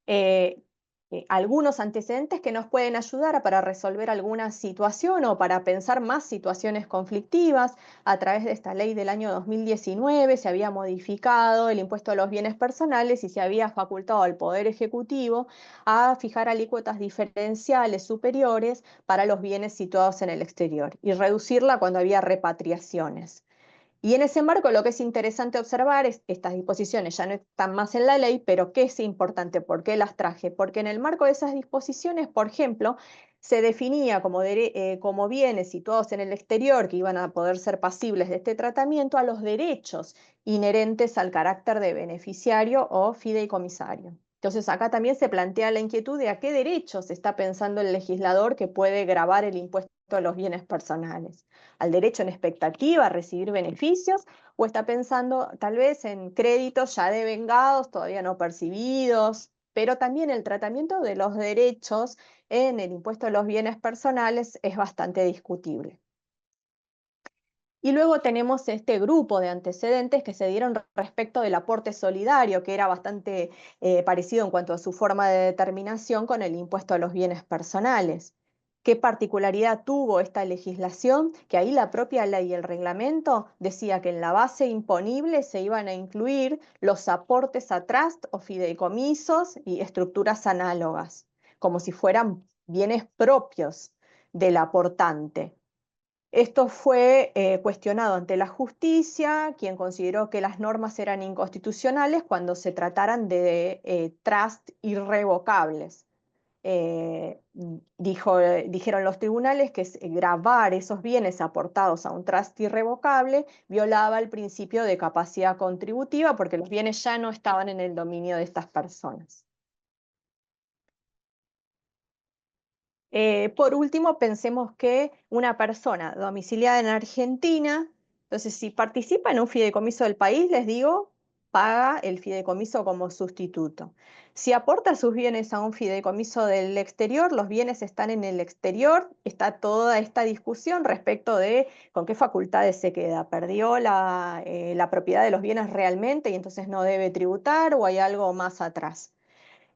algunos antecedentes que nos pueden ayudar para resolver alguna situación o para pensar más situaciones conflictivas. A través de esta ley del año 2019 se había modificado el impuesto a los bienes personales y se había facultado al Poder Ejecutivo a fijar alícuotas diferenciales superiores para los bienes situados en el exterior y reducirla cuando había repatriaciones. Y en ese marco lo que es interesante observar es estas disposiciones ya no están más en la ley, pero ¿qué es importante? ¿Por qué las traje? Porque en el marco de esas disposiciones, por ejemplo, se definía como bienes situados en el exterior que iban a poder ser pasibles de este tratamiento a los derechos inherentes al carácter de beneficiario o fideicomisario. Entonces acá también se plantea la inquietud de a qué derechos está pensando el legislador que puede gravar el impuesto a los bienes personales. ¿Al derecho en expectativa a recibir beneficios o está pensando tal vez en créditos ya devengados, todavía no percibidos? Pero también el tratamiento de los derechos en el impuesto a los bienes personales es bastante discutible. Y luego tenemos este grupo de antecedentes que se dieron respecto del aporte solidario, que era bastante parecido en cuanto a su forma de determinación con el impuesto a los bienes personales. ¿Qué particularidad tuvo esta legislación? Que ahí la propia ley y el reglamento decía que en la base imponible se iban a incluir los aportes a trust o fideicomisos y estructuras análogas, como si fueran bienes propios del aportante. Esto fue cuestionado ante la justicia, quien consideró que las normas eran inconstitucionales cuando se trataran de trust irrevocables. Dijeron los tribunales que gravar esos bienes aportados a un trust irrevocable violaba el principio de capacidad contributiva porque los bienes ya no estaban en el dominio de estas personas. Por último, pensemos que una persona domiciliada en Argentina, entonces si participa en un fideicomiso del país, les digo, paga el fideicomiso como sustituto. Si aporta sus bienes a un fideicomiso del exterior, los bienes están en el exterior, está toda esta discusión respecto de con qué facultades se queda. ¿Perdió la propiedad de los bienes realmente y entonces no debe tributar o hay algo más atrás?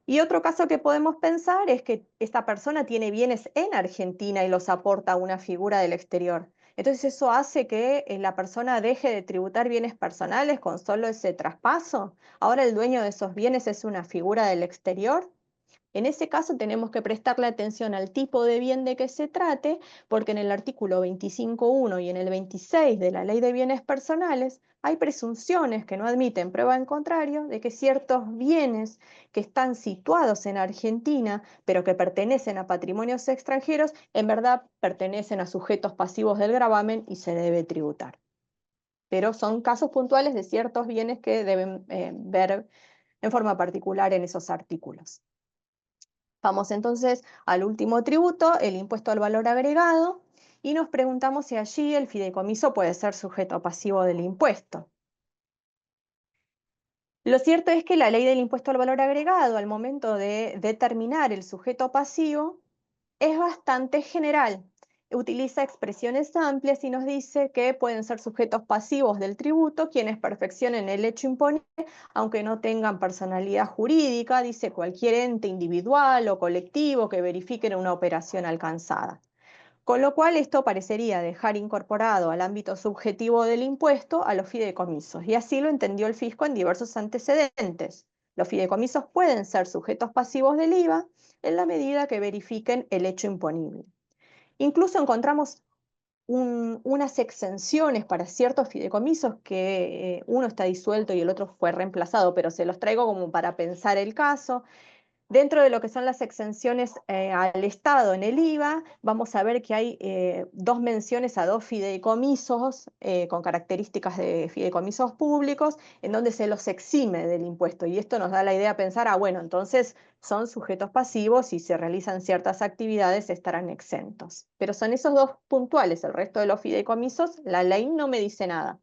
Y otro caso que podemos pensar es que esta persona tiene bienes en Argentina y los aporta a una figura del exterior. Entonces eso hace que la persona deje de tributar bienes personales con solo ese traspaso. Ahora el dueño de esos bienes es una figura del exterior. En ese caso tenemos que prestarle atención al tipo de bien de que se trate, porque en el artículo 25.1 y en el 26 de la Ley de Bienes Personales hay presunciones que no admiten prueba en contrario de que ciertos bienes que están situados en Argentina, pero que pertenecen a patrimonios extranjeros, en verdad pertenecen a sujetos pasivos del gravamen y se debe tributar. Pero son casos puntuales de ciertos bienes que deben ver en forma particular en esos artículos. Vamos entonces al último tributo, el impuesto al valor agregado, y nos preguntamos si allí el fideicomiso puede ser sujeto pasivo del impuesto. Lo cierto es que la ley del impuesto al valor agregado, al momento de determinar el sujeto pasivo, es bastante general. Utiliza expresiones amplias y nos dice que pueden ser sujetos pasivos del tributo quienes perfeccionen el hecho imponible, aunque no tengan personalidad jurídica, dice cualquier ente individual o colectivo que verifiquen una operación alcanzada. Con lo cual esto parecería dejar incorporado al ámbito subjetivo del impuesto a los fideicomisos, y así lo entendió el fisco en diversos antecedentes. Los fideicomisos pueden ser sujetos pasivos del IVA en la medida que verifiquen el hecho imponible. Incluso encontramos unas exenciones para ciertos fideicomisos que uno está disuelto y el otro fue reemplazado, pero se los traigo como para pensar el caso. Dentro de lo que son las exenciones al Estado en el IVA, vamos a ver que hay dos menciones a dos fideicomisos con características de fideicomisos públicos, en donde se los exime del impuesto. Y esto nos da la idea de pensar, bueno, entonces son sujetos pasivos y si se realizan ciertas actividades estarán exentos. Pero son esos dos puntuales, el resto de los fideicomisos, la ley no me dice nada.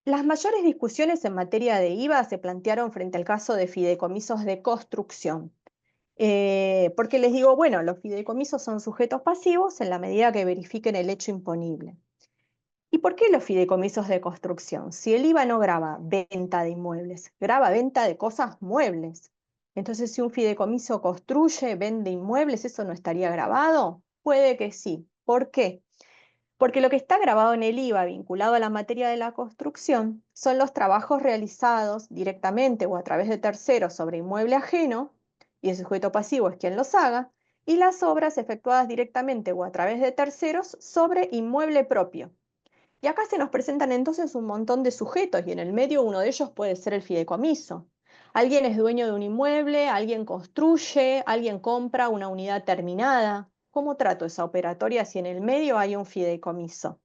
Las mayores discusiones en materia de IVA se plantearon frente al caso de fideicomisos de construcción. Porque les digo, bueno, los fideicomisos son sujetos pasivos en la medida que verifiquen el hecho imponible. ¿Y por qué los fideicomisos de construcción? Si el IVA no grava venta de inmuebles, grava venta de cosas muebles. Entonces, si un fideicomiso construye, vende inmuebles, ¿eso no estaría grabado? Puede que sí. ¿Por qué? Porque lo que está grabado en el IVA vinculado a la materia de la construcción son los trabajos realizados directamente o a través de terceros sobre inmueble ajeno, y el sujeto pasivo es quien los haga, y las obras efectuadas directamente o a través de terceros sobre inmueble propio. Y acá se nos presentan entonces un montón de sujetos y en el medio uno de ellos puede ser el fideicomiso. Alguien es dueño de un inmueble, alguien construye, alguien compra una unidad terminada. ¿Cómo trato esa operatoria si en el medio hay un fideicomiso?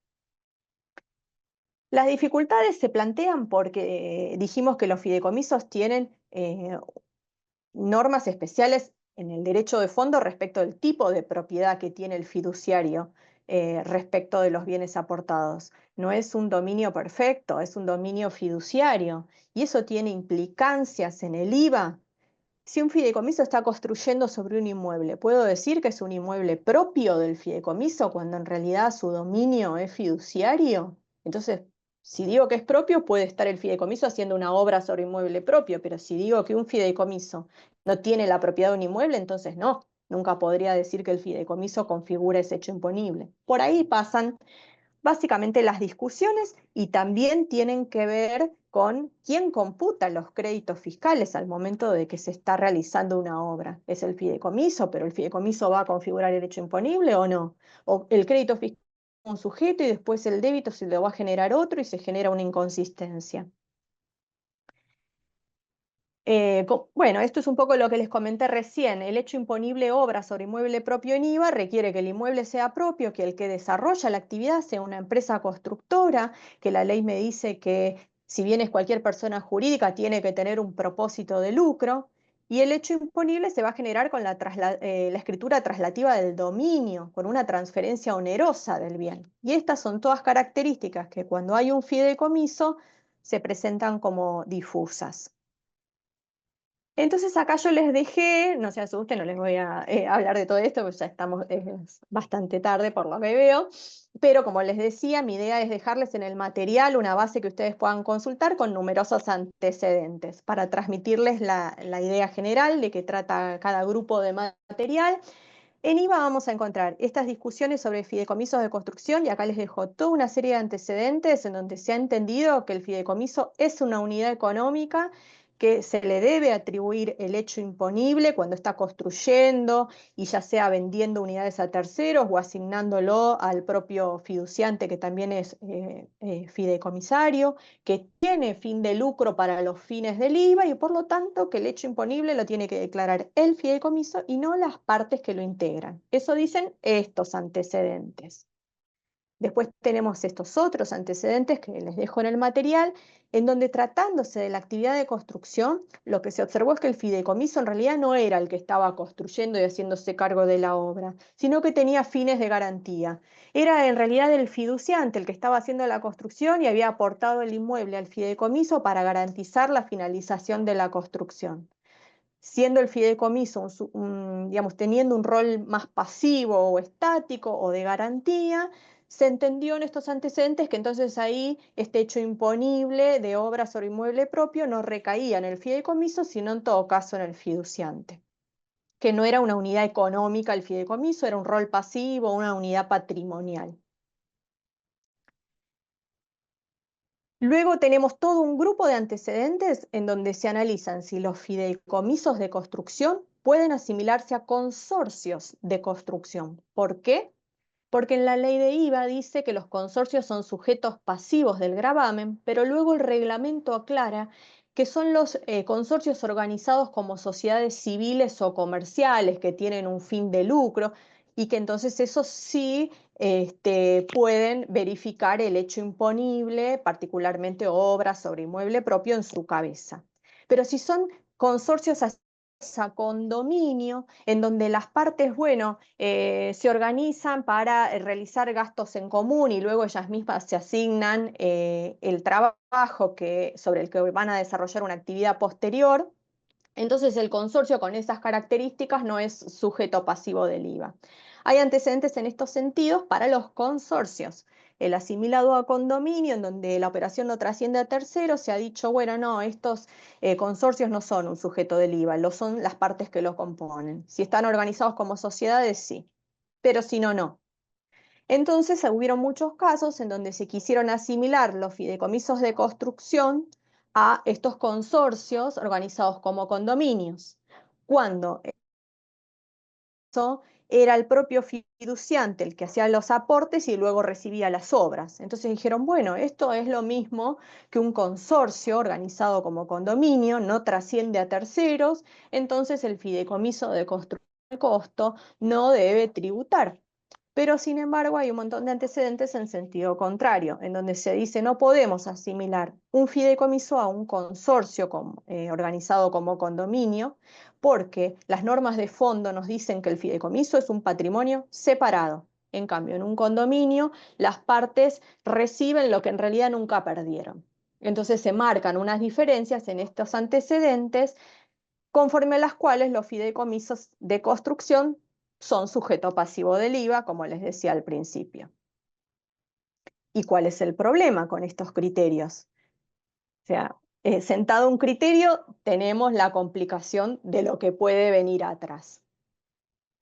Las dificultades se plantean porque dijimos que los fideicomisos tienen normas especiales en el derecho de fondo respecto del tipo de propiedad que tiene el fiduciario respecto de los bienes aportados. No es un dominio perfecto, es un dominio fiduciario y eso tiene implicancias en el IVA. Si un fideicomiso está construyendo sobre un inmueble, ¿puedo decir que es un inmueble propio del fideicomiso cuando en realidad su dominio es fiduciario? Entonces, si digo que es propio, puede estar el fideicomiso haciendo una obra sobre inmueble propio, pero si digo que un fideicomiso no tiene la propiedad de un inmueble, entonces no, nunca podría decir que el fideicomiso configura ese hecho imponible. Por ahí pasan básicamente las discusiones y también tienen que ver con quién computa los créditos fiscales al momento de que se está realizando una obra. ¿Es el fideicomiso, pero el fideicomiso va a configurar el hecho imponible o no? ¿O el crédito fiscal es un sujeto y después el débito se lo va a generar otro y se genera una inconsistencia? Bueno, esto es un poco lo que les comenté recién. El hecho imponible obra sobre inmueble propio en IVA requiere que el inmueble sea propio, que el que desarrolla la actividad sea una empresa constructora, que la ley me dice que si bien es cualquier persona jurídica tiene que tener un propósito de lucro. Y el hecho imponible se va a generar con la escritura traslativa del dominio, con una transferencia onerosa del bien. Y estas son todas características que cuando hay un fideicomiso se presentan como difusas. Entonces acá yo les dejé, no se asusten, no les voy a hablar de todo esto, porque ya estamos es bastante tarde por lo que veo, pero como les decía, mi idea es dejarles en el material una base que ustedes puedan consultar con numerosos antecedentes para transmitirles la idea general de qué trata cada grupo de material. En IVA vamos a encontrar estas discusiones sobre fideicomisos de construcción y acá les dejo toda una serie de antecedentes en donde se ha entendido que el fideicomiso es una unidad económica que se le debe atribuir el hecho imponible cuando está construyendo y ya sea vendiendo unidades a terceros o asignándolo al propio fiduciante que también es fideicomisario, que tiene fin de lucro para los fines del IVA y por lo tanto que el hecho imponible lo tiene que declarar el fideicomiso y no las partes que lo integran. Eso dicen estos antecedentes. Después tenemos estos otros antecedentes que les dejo en el material, en donde tratándose de la actividad de construcción, lo que se observó es que el fideicomiso en realidad no era el que estaba construyendo y haciéndose cargo de la obra, sino que tenía fines de garantía. Era en realidad el fiduciante el que estaba haciendo la construcción y había aportado el inmueble al fideicomiso para garantizar la finalización de la construcción. Siendo el fideicomiso, digamos, teniendo un rol más pasivo o estático o de garantía, se entendió en estos antecedentes que entonces ahí este hecho imponible de obra sobre inmueble propio no recaía en el fideicomiso, sino en todo caso en el fiduciante, que no era una unidad económica el fideicomiso, era un rol pasivo, una unidad patrimonial. Luego tenemos todo un grupo de antecedentes en donde se analizan si los fideicomisos de construcción pueden asimilarse a consorcios de construcción. ¿Por qué? Porque en la ley de IVA dice que los consorcios son sujetos pasivos del gravamen, pero luego el reglamento aclara que son los consorcios organizados como sociedades civiles o comerciales que tienen un fin de lucro y que entonces esos sí pueden verificar el hecho imponible, particularmente obras sobre inmueble propio en su cabeza. Pero si son consorcios a condominio, en donde las partes, bueno, se organizan para realizar gastos en común y luego ellas mismas se asignan el trabajo sobre el que van a desarrollar una actividad posterior. Entonces el consorcio con esas características no es sujeto pasivo del IVA. Hay antecedentes en estos sentidos para los consorcios. El asimilado a condominio, en donde la operación no trasciende a terceros, se ha dicho, bueno, no, estos consorcios no son un sujeto del IVA, lo son las partes que lo componen. Si están organizados como sociedades, sí, pero si no, no. Entonces hubieron muchos casos en donde se quisieron asimilar los fideicomisos de construcción a estos consorcios organizados como condominios, cuando eso era el propio fiduciante el que hacía los aportes y luego recibía las obras. Entonces dijeron, bueno, esto es lo mismo que un consorcio organizado como condominio, no trasciende a terceros, entonces el fideicomiso de construcción de costo no debe tributar. Pero sin embargo hay un montón de antecedentes en sentido contrario, en donde se dice no podemos asimilar un fideicomiso a un consorcio organizado como condominio, porque las normas de fondo nos dicen que el fideicomiso es un patrimonio separado. En cambio, en un condominio, las partes reciben lo que en realidad nunca perdieron. Entonces se marcan unas diferencias en estos antecedentes conforme a las cuales los fideicomisos de construcción son sujeto pasivo del IVA, como les decía al principio. ¿Y cuál es el problema con estos criterios? O sea, sentado un criterio, tenemos la complicación de lo que puede venir atrás.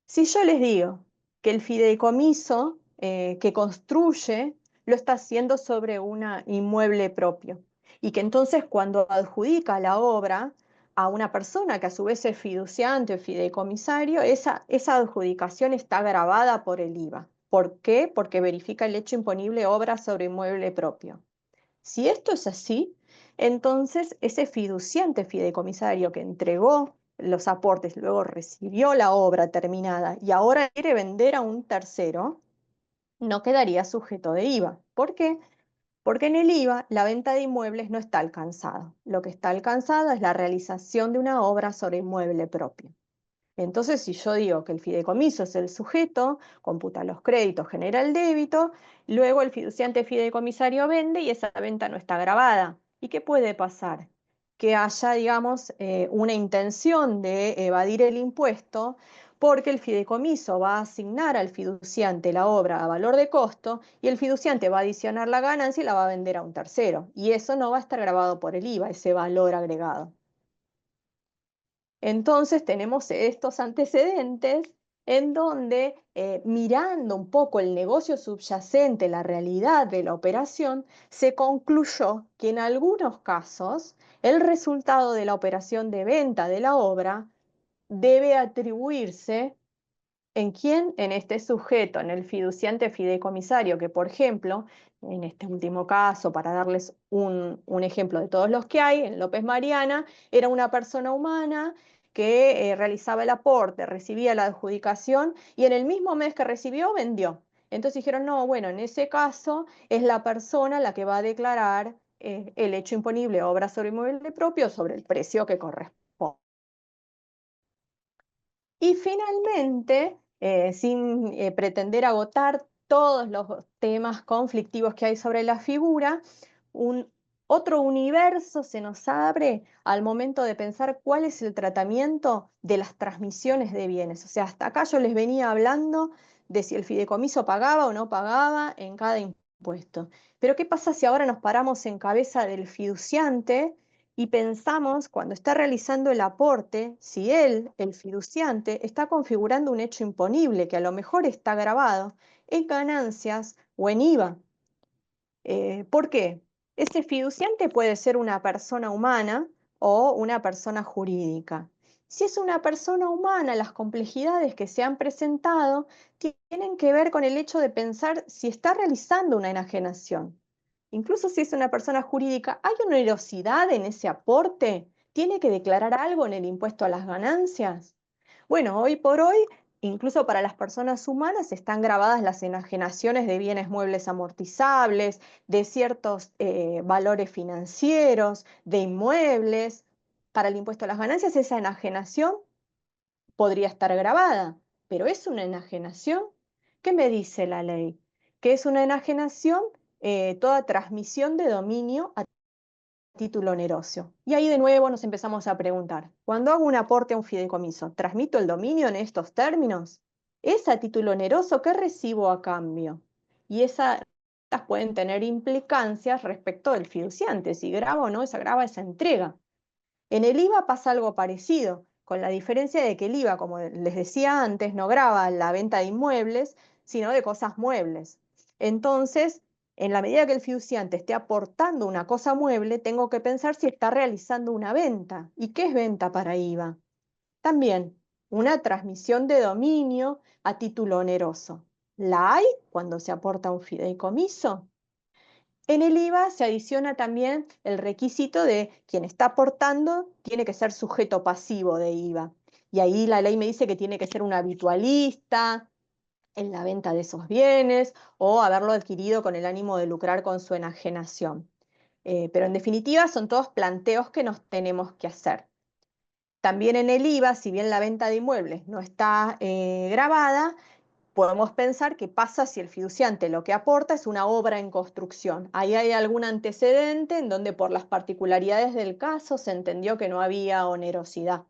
Si yo les digo que el fideicomiso que construye lo está haciendo sobre un inmueble propio y que entonces cuando adjudica la obra a una persona que a su vez es fiduciante o fideicomisario, esa adjudicación está gravada por el IVA. ¿Por qué? Porque verifica el hecho imponible obra sobre inmueble propio. Si esto es así, entonces ese fiduciante fideicomisario que entregó los aportes, luego recibió la obra terminada y ahora quiere vender a un tercero, no quedaría sujeto de IVA. ¿Por qué? Porque en el IVA la venta de inmuebles no está alcanzada. Lo que está alcanzado es la realización de una obra sobre inmueble propio. Entonces, si yo digo que el fideicomiso es el sujeto, computa los créditos, genera el débito, luego el fiduciante fideicomisario vende y esa venta no está grabada. ¿Y qué puede pasar? Que haya, digamos, una intención de evadir el impuesto porque el fideicomiso va a asignar al fiduciante la obra a valor de costo y el fiduciante va a adicionar la ganancia y la va a vender a un tercero. Y eso no va a estar grabado por el IVA, ese valor agregado. Entonces tenemos estos antecedentes en donde, mirando un poco el negocio subyacente, la realidad de la operación, se concluyó que en algunos casos el resultado de la operación de venta de la obra debe atribuirse ¿en quién? En este sujeto, en el fiduciante fideicomisario, que por ejemplo, en este último caso, para darles un ejemplo de todos los que hay, en López Mariana, era una persona humana que realizaba el aporte, recibía la adjudicación y en el mismo mes que recibió, vendió. Entonces dijeron, no, bueno, en ese caso es la persona la que va a declarar el hecho imponible, obra sobre inmueble propio, sobre el precio que corresponde. Y finalmente, sin pretender agotar todos los temas conflictivos que hay sobre la figura, otro universo se nos abre al momento de pensar cuál es el tratamiento de las transmisiones de bienes. O sea, hasta acá yo les venía hablando de si el fideicomiso pagaba o no pagaba en cada impuesto. Pero ¿qué pasa si ahora nos paramos en cabeza del fiduciante y pensamos cuando está realizando el aporte, si él, el fiduciante, está configurando un hecho imponible que a lo mejor está grabado en ganancias o en IVA? ¿Por qué? Ese fiduciante puede ser una persona humana o una persona jurídica. Si es una persona humana, las complejidades que se han presentado tienen que ver con el hecho de pensar si está realizando una enajenación. Incluso si es una persona jurídica, ¿hay onerosidad en ese aporte? ¿Tiene que declarar algo en el impuesto a las ganancias? Bueno, hoy por hoy, incluso para las personas humanas están grabadas las enajenaciones de bienes muebles amortizables, de ciertos valores financieros, de inmuebles. Para el impuesto a las ganancias, esa enajenación podría estar grabada, pero ¿es una enajenación? ¿Qué me dice la ley? Que es una enajenación toda transmisión de dominio a título oneroso. Y ahí de nuevo nos empezamos a preguntar, cuando hago un aporte a un fideicomiso, ¿transmito el dominio en estos términos? ¿Es a título oneroso? ¿Qué recibo a cambio? Y esas pueden tener implicancias respecto del fiduciante, si graba o no graba esa entrega. En el IVA pasa algo parecido, con la diferencia de que el IVA, como les decía antes, no grava la venta de inmuebles, sino de cosas muebles. Entonces, en la medida que el fiduciante esté aportando una cosa mueble, tengo que pensar si está realizando una venta. ¿Y qué es venta para IVA? También una transmisión de dominio a título oneroso. ¿La hay cuando se aporta un fideicomiso? En el IVA se adiciona también el requisito de quien está aportando tiene que ser sujeto pasivo de IVA. Y ahí la ley me dice que tiene que ser un habitualista en la venta de esos bienes o haberlo adquirido con el ánimo de lucrar con su enajenación. Pero en definitiva son todos planteos que nos tenemos que hacer. También en el IVA, si bien la venta de inmuebles no está grabada, podemos pensar qué pasa si el fiduciante lo que aporta es una obra en construcción. Ahí hay algún antecedente en donde por las particularidades del caso se entendió que no había onerosidad.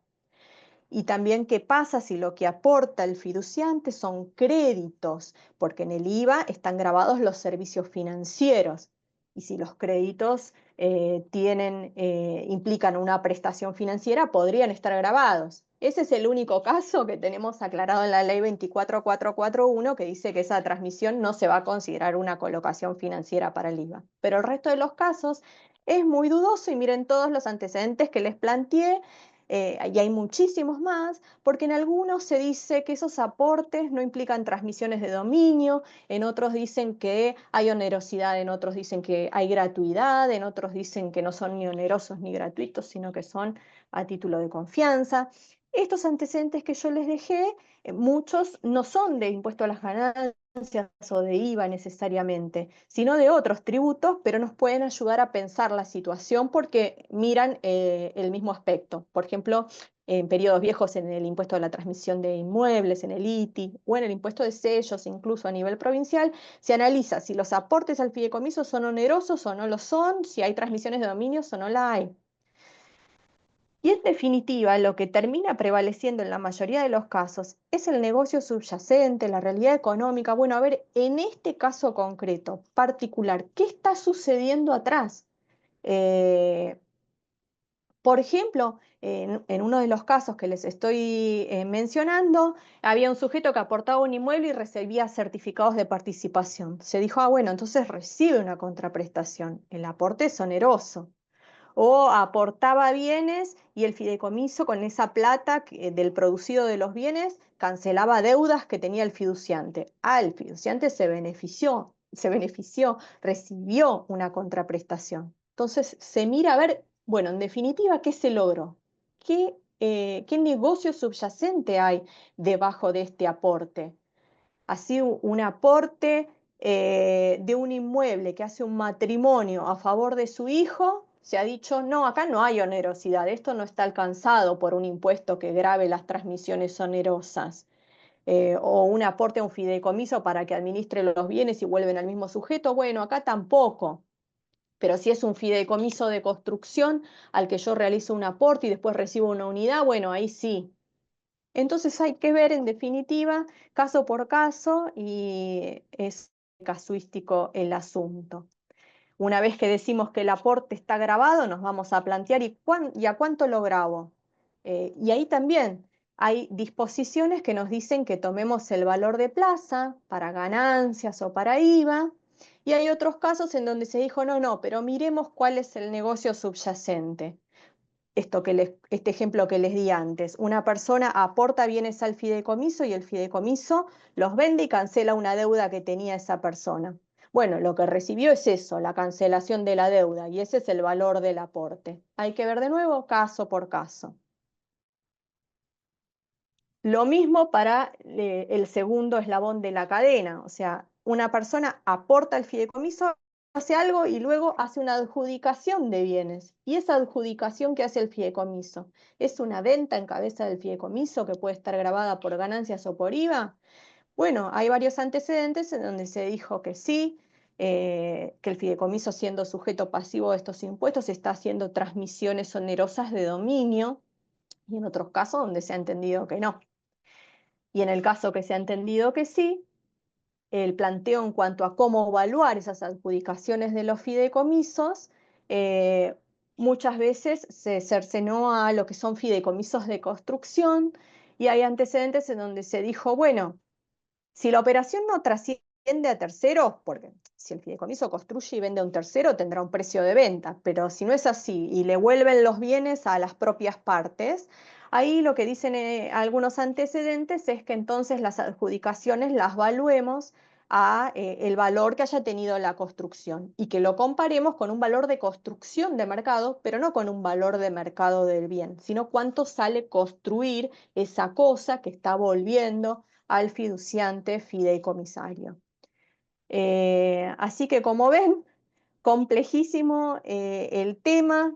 Y también qué pasa si lo que aporta el fiduciante son créditos, porque en el IVA están grabados los servicios financieros. Y si los créditos implican una prestación financiera, podrían estar grabados. Ese es el único caso que tenemos aclarado en la ley 24441, que dice que esa transmisión no se va a considerar una colocación financiera para el IVA. Pero el resto de los casos es muy dudoso y miren todos los antecedentes que les planteé. Y hay muchísimos más, porque en algunos se dice que esos aportes no implican transmisiones de dominio, en otros dicen que hay onerosidad, en otros dicen que hay gratuidad, en otros dicen que no son ni onerosos ni gratuitos, sino que son a título de confianza. Estos antecedentes que yo les dejé, muchos no son de impuesto a las ganancias o de IVA necesariamente, sino de otros tributos, pero nos pueden ayudar a pensar la situación porque miran el mismo aspecto. Por ejemplo, en periodos viejos en el impuesto a la transmisión de inmuebles, en el ITI o en el impuesto de sellos, incluso a nivel provincial, se analiza si los aportes al fideicomiso son onerosos o no lo son, si hay transmisiones de dominios o no la hay. Y en definitiva, lo que termina prevaleciendo en la mayoría de los casos es el negocio subyacente, la realidad económica. Bueno, a ver, en este caso concreto, particular, ¿qué está sucediendo atrás? Eh, por ejemplo, en uno de los casos que les estoy mencionando, había un sujeto que aportaba un inmueble y recibía certificados de participación. Se dijo, ah, bueno, entonces recibe una contraprestación. El aporte es oneroso o aportaba bienes y el fideicomiso con esa plata del producido de los bienes cancelaba deudas que tenía el fiduciante. Ah, el fiduciante se benefició, recibió una contraprestación. Entonces se mira a ver, bueno, en definitiva, ¿qué se logró? ¿Qué negocio subyacente hay debajo de este aporte? Así un aporte de un inmueble que hace un matrimonio a favor de su hijo, se ha dicho, no, acá no hay onerosidad, esto no está alcanzado por un impuesto que grave las transmisiones onerosas. O un aporte a un fideicomiso para que administre los bienes y vuelven al mismo sujeto, bueno, acá tampoco. Pero si es un fideicomiso de construcción al que yo realizo un aporte y después recibo una unidad, bueno, ahí sí. Entonces hay que ver en definitiva caso por caso y es casuístico el asunto. Una vez que decimos que el aporte está grabado, nos vamos a plantear ¿y a cuánto lo grabo? Y ahí también hay disposiciones que nos dicen que tomemos el valor de plaza para ganancias o para IVA, y hay otros casos en donde se dijo, no, no, pero miremos cuál es el negocio subyacente. Este ejemplo que les di antes, una persona aporta bienes al fideicomiso y el fideicomiso los vende y cancela una deuda que tenía esa persona. Bueno, lo que recibió es eso, la cancelación de la deuda, y ese es el valor del aporte. Hay que ver de nuevo caso por caso. Lo mismo para el segundo eslabón de la cadena, o sea, una persona aporta al fideicomiso, hace algo y luego hace una adjudicación de bienes. ¿Y esa adjudicación que hace el fideicomiso? ¿Es una venta en cabeza del fideicomiso que puede estar grabada por ganancias o por IVA? Bueno, hay varios antecedentes en donde se dijo que sí, que el fideicomiso, siendo sujeto pasivo de estos impuestos, está haciendo transmisiones onerosas de dominio, y en otros casos donde se ha entendido que no. Y en el caso que se ha entendido que sí, el planteo en cuanto a cómo evaluar esas adjudicaciones de los fideicomisos, eh, muchas veces se cercenó a lo que son fideicomisos de construcción, y hay antecedentes en donde se dijo, bueno, si la operación no trasciende a terceros, porque si el fideicomiso construye y vende a un tercero, tendrá un precio de venta, pero si no es así y le vuelven los bienes a las propias partes, ahí lo que dicen algunos antecedentes es que entonces las adjudicaciones las valuemos a el valor que haya tenido la construcción y que lo comparemos con un valor de construcción de mercado, pero no con un valor de mercado del bien, sino cuánto sale construir esa cosa que está volviendo al fiduciante fideicomisario. Así que como ven, complejísimo el tema.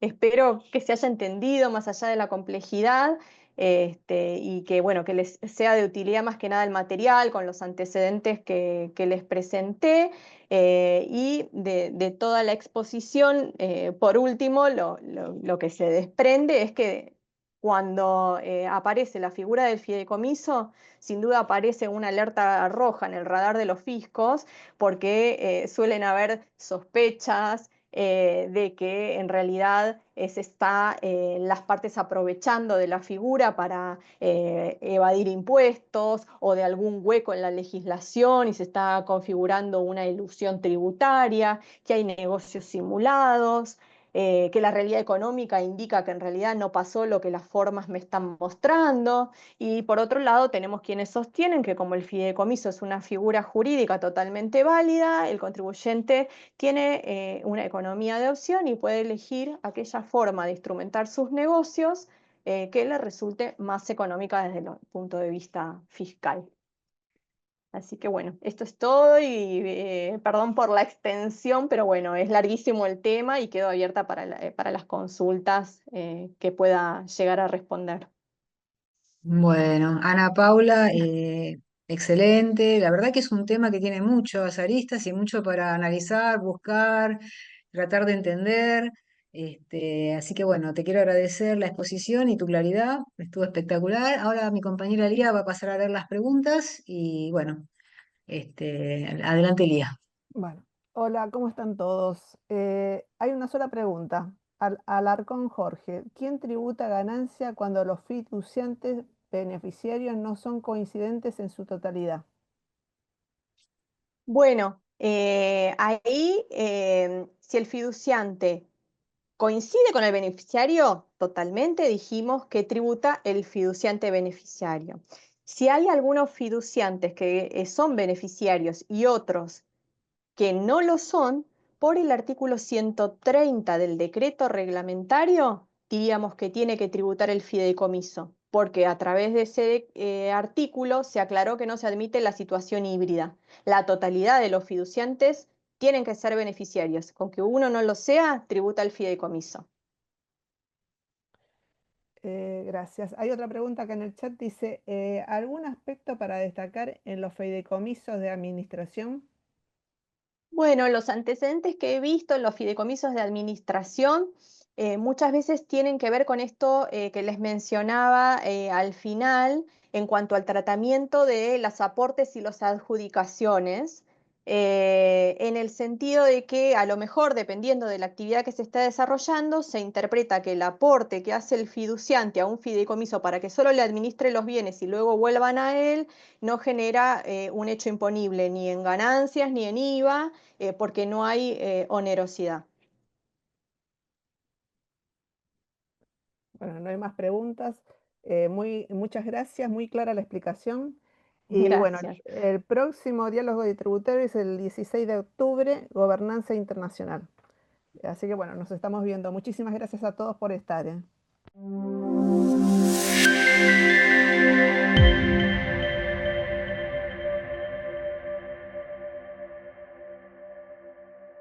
Espero que se haya entendido más allá de la complejidad, y que, bueno, que les sea de utilidad más que nada el material con los antecedentes que les presenté, y de toda la exposición. Por último, lo que se desprende es que cuando aparece la figura del fideicomiso, sin duda aparece una alerta roja en el radar de los fiscos, porque suelen haber sospechas de que en realidad se está las partes aprovechando de la figura para evadir impuestos o de algún hueco en la legislación y se está configurando una ilusión tributaria, que hay negocios simulados. Que la realidad económica indica que en realidad no pasó lo que las formas me están mostrando. Y por otro lado, tenemos quienes sostienen que como el fideicomiso es una figura jurídica totalmente válida, el contribuyente tiene una economía de opción y puede elegir aquella forma de instrumentar sus negocios que le resulte más económica desde el punto de vista fiscal. Así que bueno, esto es todo y perdón por la extensión, pero bueno, es larguísimo el tema y quedo abierta para las consultas que pueda llegar a responder. Bueno, Ana Paula, excelente. La verdad que es un tema que tiene muchas aristas y mucho para analizar, buscar, tratar de entender. Así que bueno, te quiero agradecer la exposición y tu claridad. Estuvo espectacular. Ahora mi compañera Lía va a pasar a ver las preguntas y bueno, adelante Lía. Bueno, hola, ¿cómo están todos? Hay una sola pregunta. Alarcón Jorge, ¿quién tributa ganancia cuando los fiduciantes beneficiarios no son coincidentes en su totalidad? Bueno, ahí si el fiduciante coincide con el beneficiario, totalmente dijimos que tributa el fiduciante beneficiario. Si hay algunos fiduciantes que son beneficiarios y otros que no lo son, por el artículo 130 del decreto reglamentario, diríamos que tiene que tributar el fideicomiso, porque a través de ese artículo se aclaró que no se admite la situación híbrida. La totalidad de los fiduciantes tienen que ser beneficiarios. Con que uno no lo sea, tributa el fideicomiso. Gracias. Hay otra pregunta que en el chat dice, ¿algún aspecto para destacar en los fideicomisos de administración? Bueno, los antecedentes que he visto en los fideicomisos de administración muchas veces tienen que ver con esto que les mencionaba al final en cuanto al tratamiento de los aportes y las adjudicaciones, en el sentido de que a lo mejor, dependiendo de la actividad que se está desarrollando, se interpreta que el aporte que hace el fiduciante a un fideicomiso para que solo le administre los bienes y luego vuelvan a él, no genera un hecho imponible ni en ganancias ni en IVA porque no hay onerosidad. Bueno, no hay más preguntas. Muchas gracias, muy clara la explicación. Y bueno, Gracias. el próximo diálogo de tributario es el 16 de octubre, Gobernanza Internacional. Así que bueno, nos estamos viendo. Muchísimas gracias a todos por estar.